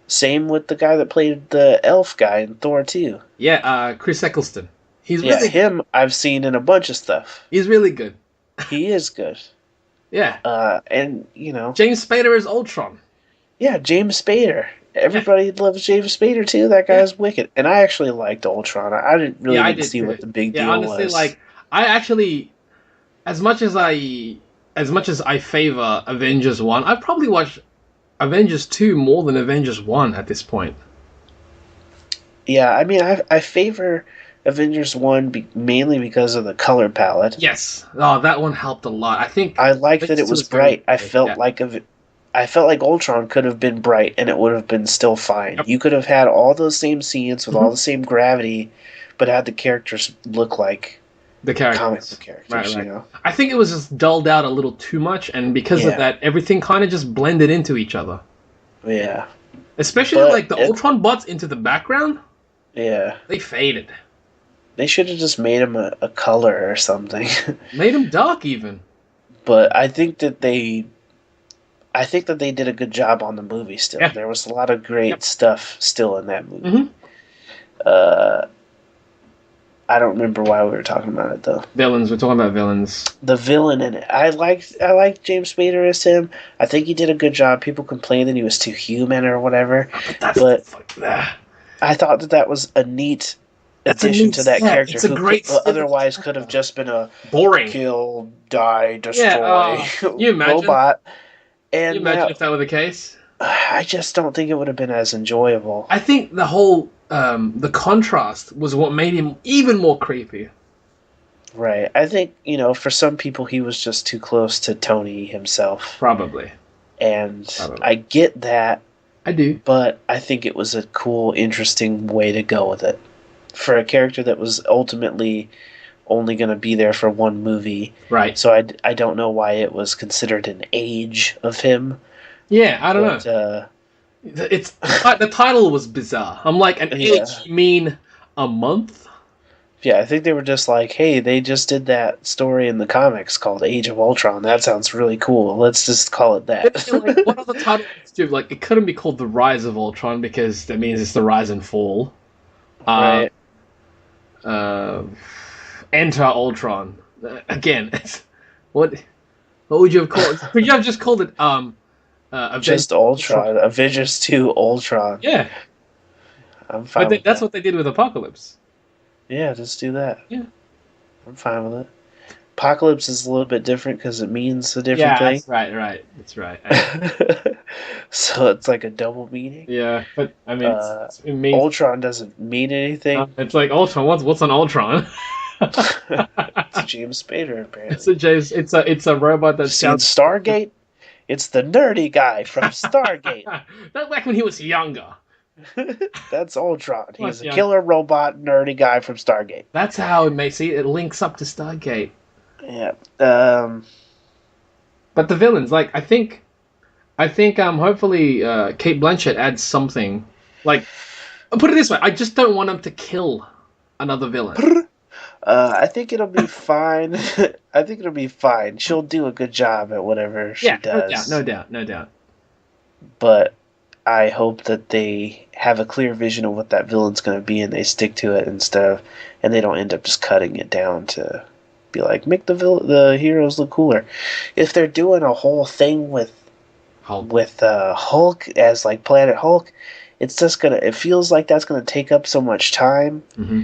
Same with the guy that played the elf guy in Thor 2. Yeah, Chris Eccleston. He's really him I've seen in a bunch of stuff. He's really good. He is good. Yeah. And, you know... James Spader is Ultron. Yeah, James Spader. Everybody loves James Spader, too. That guy's wicked. And I actually liked Ultron. I didn't really see what the big deal was. Honestly, like, I actually... As much as I as much as I favor Avengers 1, I've probably watched Avengers 2 more than Avengers 1 at this point. Yeah, I mean, I favor Avengers 1 mainly because of the color palette. Yes. Oh, that one helped a lot. I think I like that it was bright. I felt like Ultron could have been bright and it would have been still fine. Yep. You could have had all those same scenes with all the same gravity, but had the characters look like the comic book characters. Right. You know? I think it was just dulled out a little too much, and because of that, everything kind of just blended into each other. Yeah. Especially like the Ultron bots into the background. Yeah. They faded. They should have just made him a color or something. Made him dark even. But I think that they did a good job on the movie still. Yeah. There was a lot of great stuff still in that movie. Mm-hmm. I don't remember why we were talking about it though. Villains. We're talking about villains. The villain in it. I liked James Spader as him. I think he did a good job. People complained that he was too human or whatever. I thought that was a neat addition to that character. It's a great otherwise could have just been a boring kill, die, destroy you imagine? robot. And can you imagine if that were the case? I just don't think it would have been as enjoyable. I think the whole the contrast was what made him even more creepy. Right. I think, for some people he was just too close to Tony himself. Probably. And I get that. I do. But I think it was a cool, interesting way to go with it. For a character that was ultimately only going to be there for one movie. Right. So I don't know why it was considered an age of him. Yeah, I don't know. It's the title was bizarre. I'm like, an age, you mean a month? Yeah, I think they were just like, hey, they just did that story in the comics called Age of Ultron. That sounds really cool. Let's just call it that. Like, what other title do? Like, it couldn't be called The Rise of Ultron because that means it's the rise and fall. Right. Enter Ultron. Again, what would you have called? Could you have just called it just Ultron. Avengers 2 Ultron. Yeah. I'm fine. But that's what they did with Apocalypse. Yeah, just do that. Yeah. I'm fine with it. Apocalypse is a little bit different because it means a different thing. Yeah, that's right. So it's like a double meaning. Yeah, but I mean, it means Ultron doesn't mean anything. It's like Ultron. What's an Ultron? It's James Spader, apparently. It's a robot that sounds Stargate. It's the nerdy guy from Stargate. Not back when he was younger. That's Ultron. He's a killer robot, nerdy guy from Stargate. That's how it makes it links up to Stargate. Yeah. But the villains, like I think hopefully Cate Blanchett adds something. Like, I'll put it this way, I just don't want him to kill another villain. I think it'll be fine. I think it'll be fine. She'll do a good job at whatever she does. No doubt. But I hope that they have a clear vision of what that villain's going to be and they stick to it and they don't end up just cutting it down to be like, make the heroes look cooler. If they're doing a whole thing with Hulk as like Planet Hulk, it feels like that's going to take up so much time. Mm-hmm.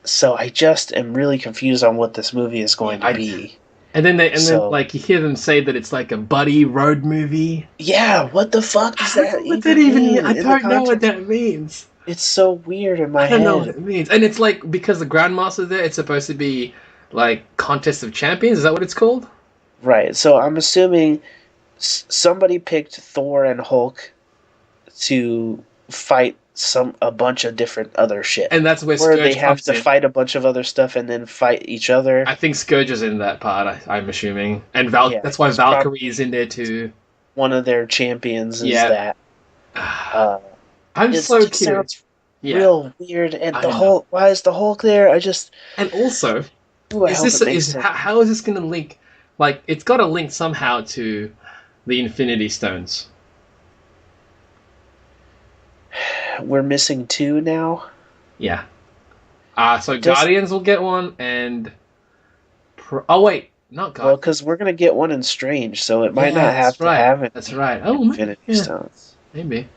So I just am really confused on what this movie is going to be. And then you hear them say that it's like a buddy road movie. Yeah, what the fuck does that mean? I don't know what that means. It's so weird in my head. I don't know what it means. And it's like, because the Grandmaster's there, it's supposed to be like Contest of Champions. Is that what it's called? Right. So I'm assuming somebody picked Thor and Hulk to fight a bunch of different other shit. And that's where Scourge they have to fight a bunch of other stuff and then fight each other. I think Scourge is in that part, I'm assuming. And that's why Valkyrie is in there too. One of their champions is that. I'm so curious. It sounds real weird. And the Hulk, why is the Hulk there? And also, how is this going to link? Like, it's got to link somehow to the Infinity Stones. We're missing 2 now? Yeah. So Guardians will get one, and... not Guardians. Well, because we're going to get one in Strange, so it might not have to have it. That's right. Infinity Stones. Maybe.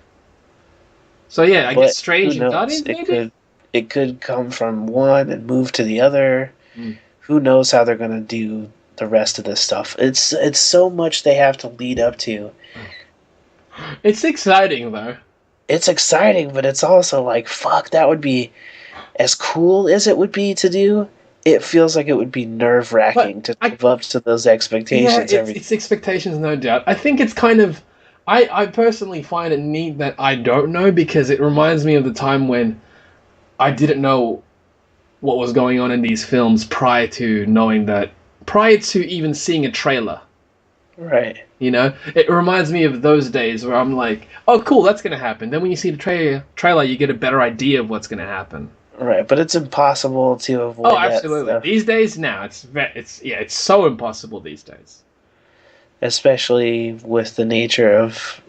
So yeah, I guess Strange and Guardians, maybe? It could come from one and move to the other. Mm. Who knows how they're going to do the rest of this stuff. It's so much they have to lead up to. It's exciting though. It's exciting, but it's also like, fuck, that would be as cool as it would be to do. It feels like it would be nerve-wracking to live up to those expectations. Yeah, it's expectations, no doubt. I think it's kind of... I personally find it neat that I don't know, because it reminds me of the time when I didn't know what was going on in these films prior to even seeing a trailer. Right. You know? It reminds me of those days where I'm like, oh, cool, that's going to happen. Then when you see the trailer, you get a better idea of what's going to happen. Right, but it's impossible to avoid. Oh, absolutely. That these days, now it's so impossible these days. Especially with the nature of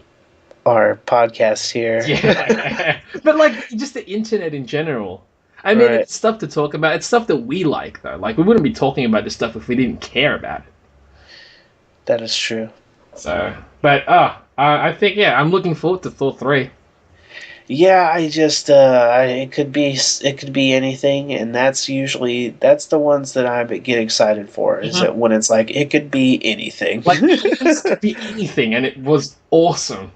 our podcast here. Yeah, but like just the internet in general. I mean, It's stuff to talk about. It's stuff that we like, though. Like we wouldn't be talking about this stuff if we didn't care about it. That is true. So, but I think I'm looking forward to Thor 3. Yeah, I just it could be anything, and that's the ones that I get excited for. Is that when it's like it could be anything, like it could be anything, and it was awesome.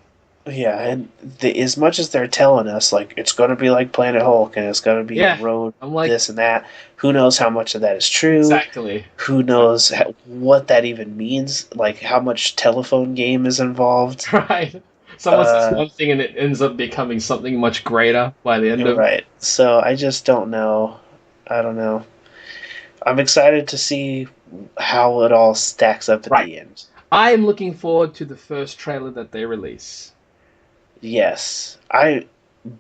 Yeah, and as much as they're telling us like it's going to be like Planet Hulk and it's going to be a road, this and that, who knows how much of that is true? Exactly. Who knows what that even means? Like how much telephone game is involved? Right. Someone says one thing and it ends up becoming something much greater by the end of it. Right. So I just don't know. I don't know. I'm excited to see how it all stacks up at the end. I am looking forward to the first trailer that they release. Yes.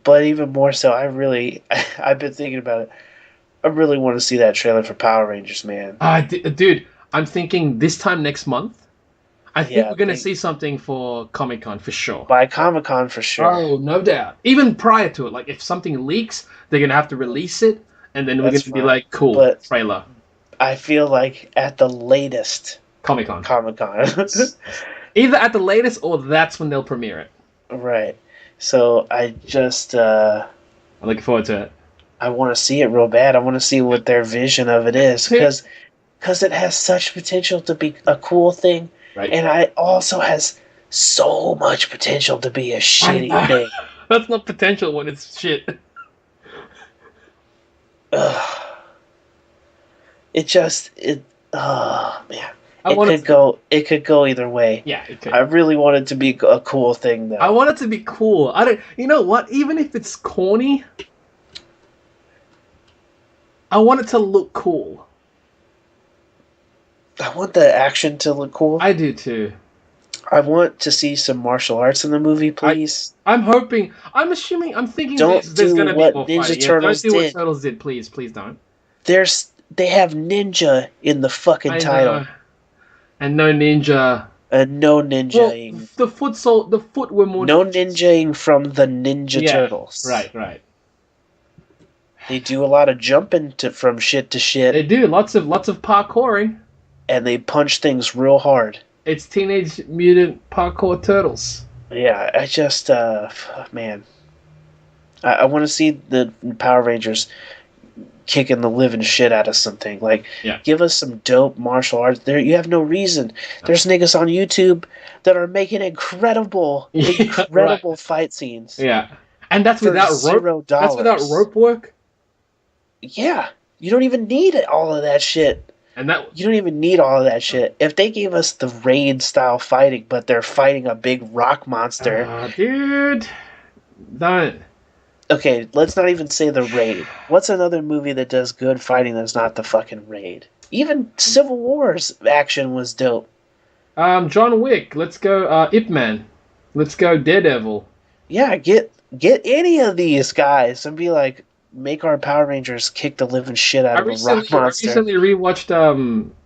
But even more so, I've been thinking about it. I really want to see that trailer for Power Rangers, man. Dude, I'm thinking this time next month. I think we're going to see something for Comic-Con for sure. By Comic-Con for sure. Oh, no doubt. Even prior to it. Like, if something leaks, they're going to have to release it, and then we're going to be like, cool, trailer. I feel like at the latest... Comic-Con. Either at the latest, or that's when they'll premiere it. Right. So, I just... I'm looking forward to it. I want to see it real bad. I want to see what their vision of it is. Because it has such potential to be a cool thing. Right. And it also has so much potential to be a shitty thing. That's not potential when it's shit. Man. It could go either way. Yeah, it could. I really want it to be a cool thing, though. I want it to be cool. You know what? Even if it's corny, I want it to look cool. I want the action to look cool. I do too. I want to see some martial arts in the movie, please. I'm thinking there's going to be more Ninja Turtles don't do what Turtles did, please don't. They have ninja in the fucking title. And no ninja. And no ninjaing. Well, the foot were more... No ninjaing from the Ninja Turtles. Right. They do a lot of jumping from shit to shit. They do, lots of parkouring. And they punch things real hard. It's Teenage Mutant Parkour Turtles. Yeah, I just, man. I want to see the Power Rangers kicking the living shit out of something. Like, give us some dope martial arts. You have no reason. There's niggas on YouTube that are making incredible fight scenes. Yeah. And that's without rope. That's without rope work? Yeah. You don't even need all of that shit. You don't even need all of that shit. If they gave us the Raid style fighting, but they're fighting a big rock monster. Dude. Don't. Okay, let's not even say the Raid. What's another movie that does good fighting that's not the fucking Raid? Even Civil War's action was dope. John Wick. Let's go Ip Man. Let's go Daredevil. Yeah, get any of these guys and be like, make our Power Rangers kick the living shit out of a rock monster. I recently rewatched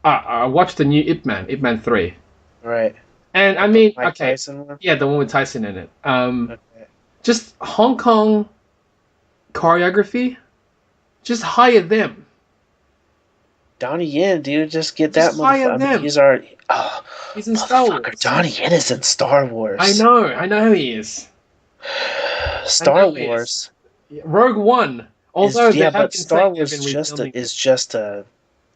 I watched the new Ip Man 3. Right. And I mean, Mike Tyson one? Yeah, the one with Tyson in it. Just Hong Kong choreography, just hire them. Donnie Yen, dude, just get that motherfucker. He's in Star Wars. Donnie Yen is in Star Wars. I know he is. Star Wars. Rogue One. Although but Star Wars is just a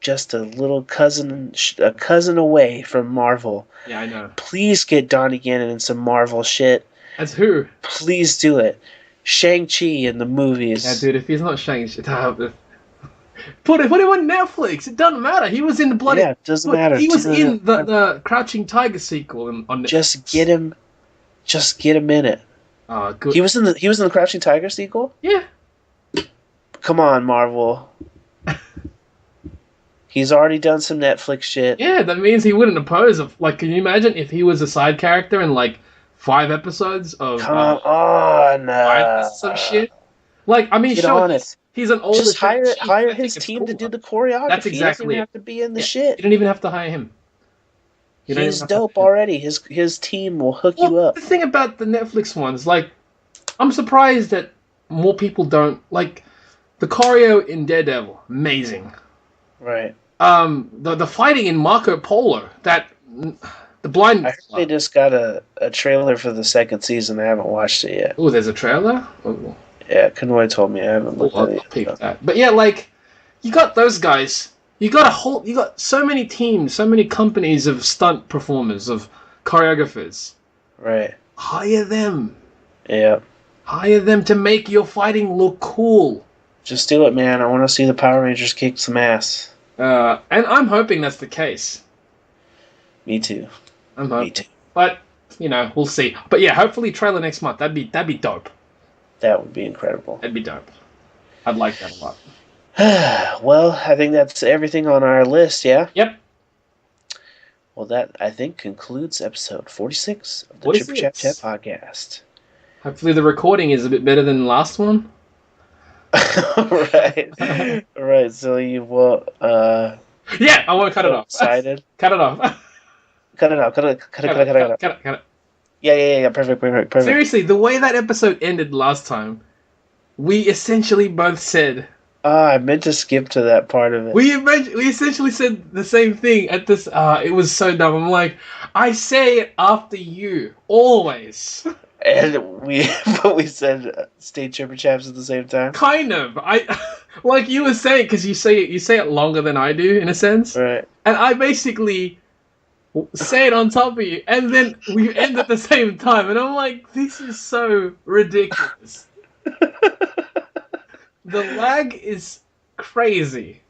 just a little a cousin away from Marvel. Yeah, I know. Please get Donnie Gannon in some Marvel shit. As who? Please do it. Shang-Chi in the movies. Yeah, dude, if he's not Shang-Chi... Put him on Netflix. It doesn't matter. He was in the bloody... Yeah, it doesn't matter. He was in the Crouching Tiger sequel on Netflix. Just get him in it. Oh, good. He was in the Crouching Tiger sequel? Yeah. Come on, Marvel. He's already done some Netflix shit. Yeah, that means he wouldn't oppose of can you imagine if he was a side character in 5 episodes of Come on, some shit? Get on it. He's an older... Just hire his team to do the choreography. That's exactly he doesn't even have to be in the shit. You don't even have to hire him. He's dope already. His team will hook you up. The thing about the Netflix ones, I'm surprised that more people don't... the choreo in Daredevil, amazing. Right. The fighting in Marco Polo, the blind... I heard they just got a trailer for the second season. I haven't watched it yet. Oh, there's a trailer? Oh. Yeah, Kanoy told me. I haven't looked at it yet. That. But yeah, you got those guys. You got so many teams, so many companies of stunt performers, of choreographers. Right. Hire them. Yeah. Hire them to make your fighting look cool. Just do it, man. I want to see the Power Rangers kick some ass. And I'm hoping that's the case. Me too. I'm hoping. Me too. But, we'll see. But yeah, hopefully trailer next month. That'd be dope. That would be incredible. That'd be dope. I'd like that a lot. Well, I think that's everything on our list, yeah? Yep. Well, that, I think, concludes episode 46 of the 46. Chip Chat podcast. Hopefully the recording is a bit better than the last one. Right. Right, so you will... Yeah, I want to cut it off. Excited? Cut it off. Cut it out. Yeah. Perfect. Seriously, the way that episode ended last time, we essentially both said... I meant to skip to that part of it. We essentially said the same thing at this... it was so dumb. I'm like, I say it after you, always. And we said stay chipper chaps at the same time? Kind of. Like you were saying, because you say it longer than I do, in a sense. Right. And I basically... say it on top of you, and then we end at the same time, and I'm like, this is so ridiculous. The lag is crazy.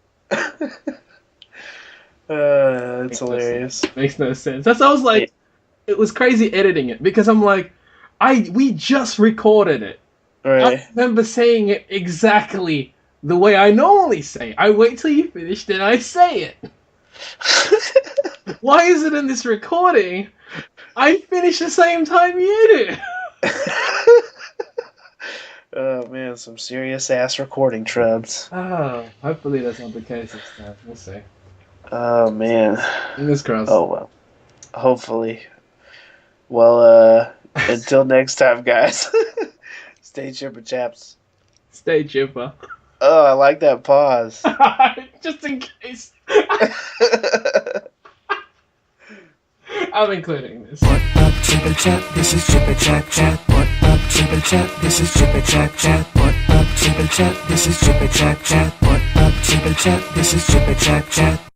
It's hilarious. Makes no sense. That's I was like, it was crazy editing it, because I'm like, we just recorded it. Right. I remember saying it exactly the way I normally say it. I wait till you finish, then I say it. Why is it in this recording? I finish the same time you do. Oh man, some serious ass recording trubs. Oh, hopefully that's not the case this time. We'll see. Oh man. Fingers crossed. Oh well. Hopefully. Well, until next time, guys. Stay chipper chaps. Stay chipper. Oh, I like that pause. Just in case. I'm including this. What up, Chipper Chat? This is Chipper Chat Chat. What up, Chipper Chat? This is Chipper Chat Chat. What up, Chipper Chat? This is Chipper Chat Chat. What up, Chipper Chat? This is Chipper Chat Chat.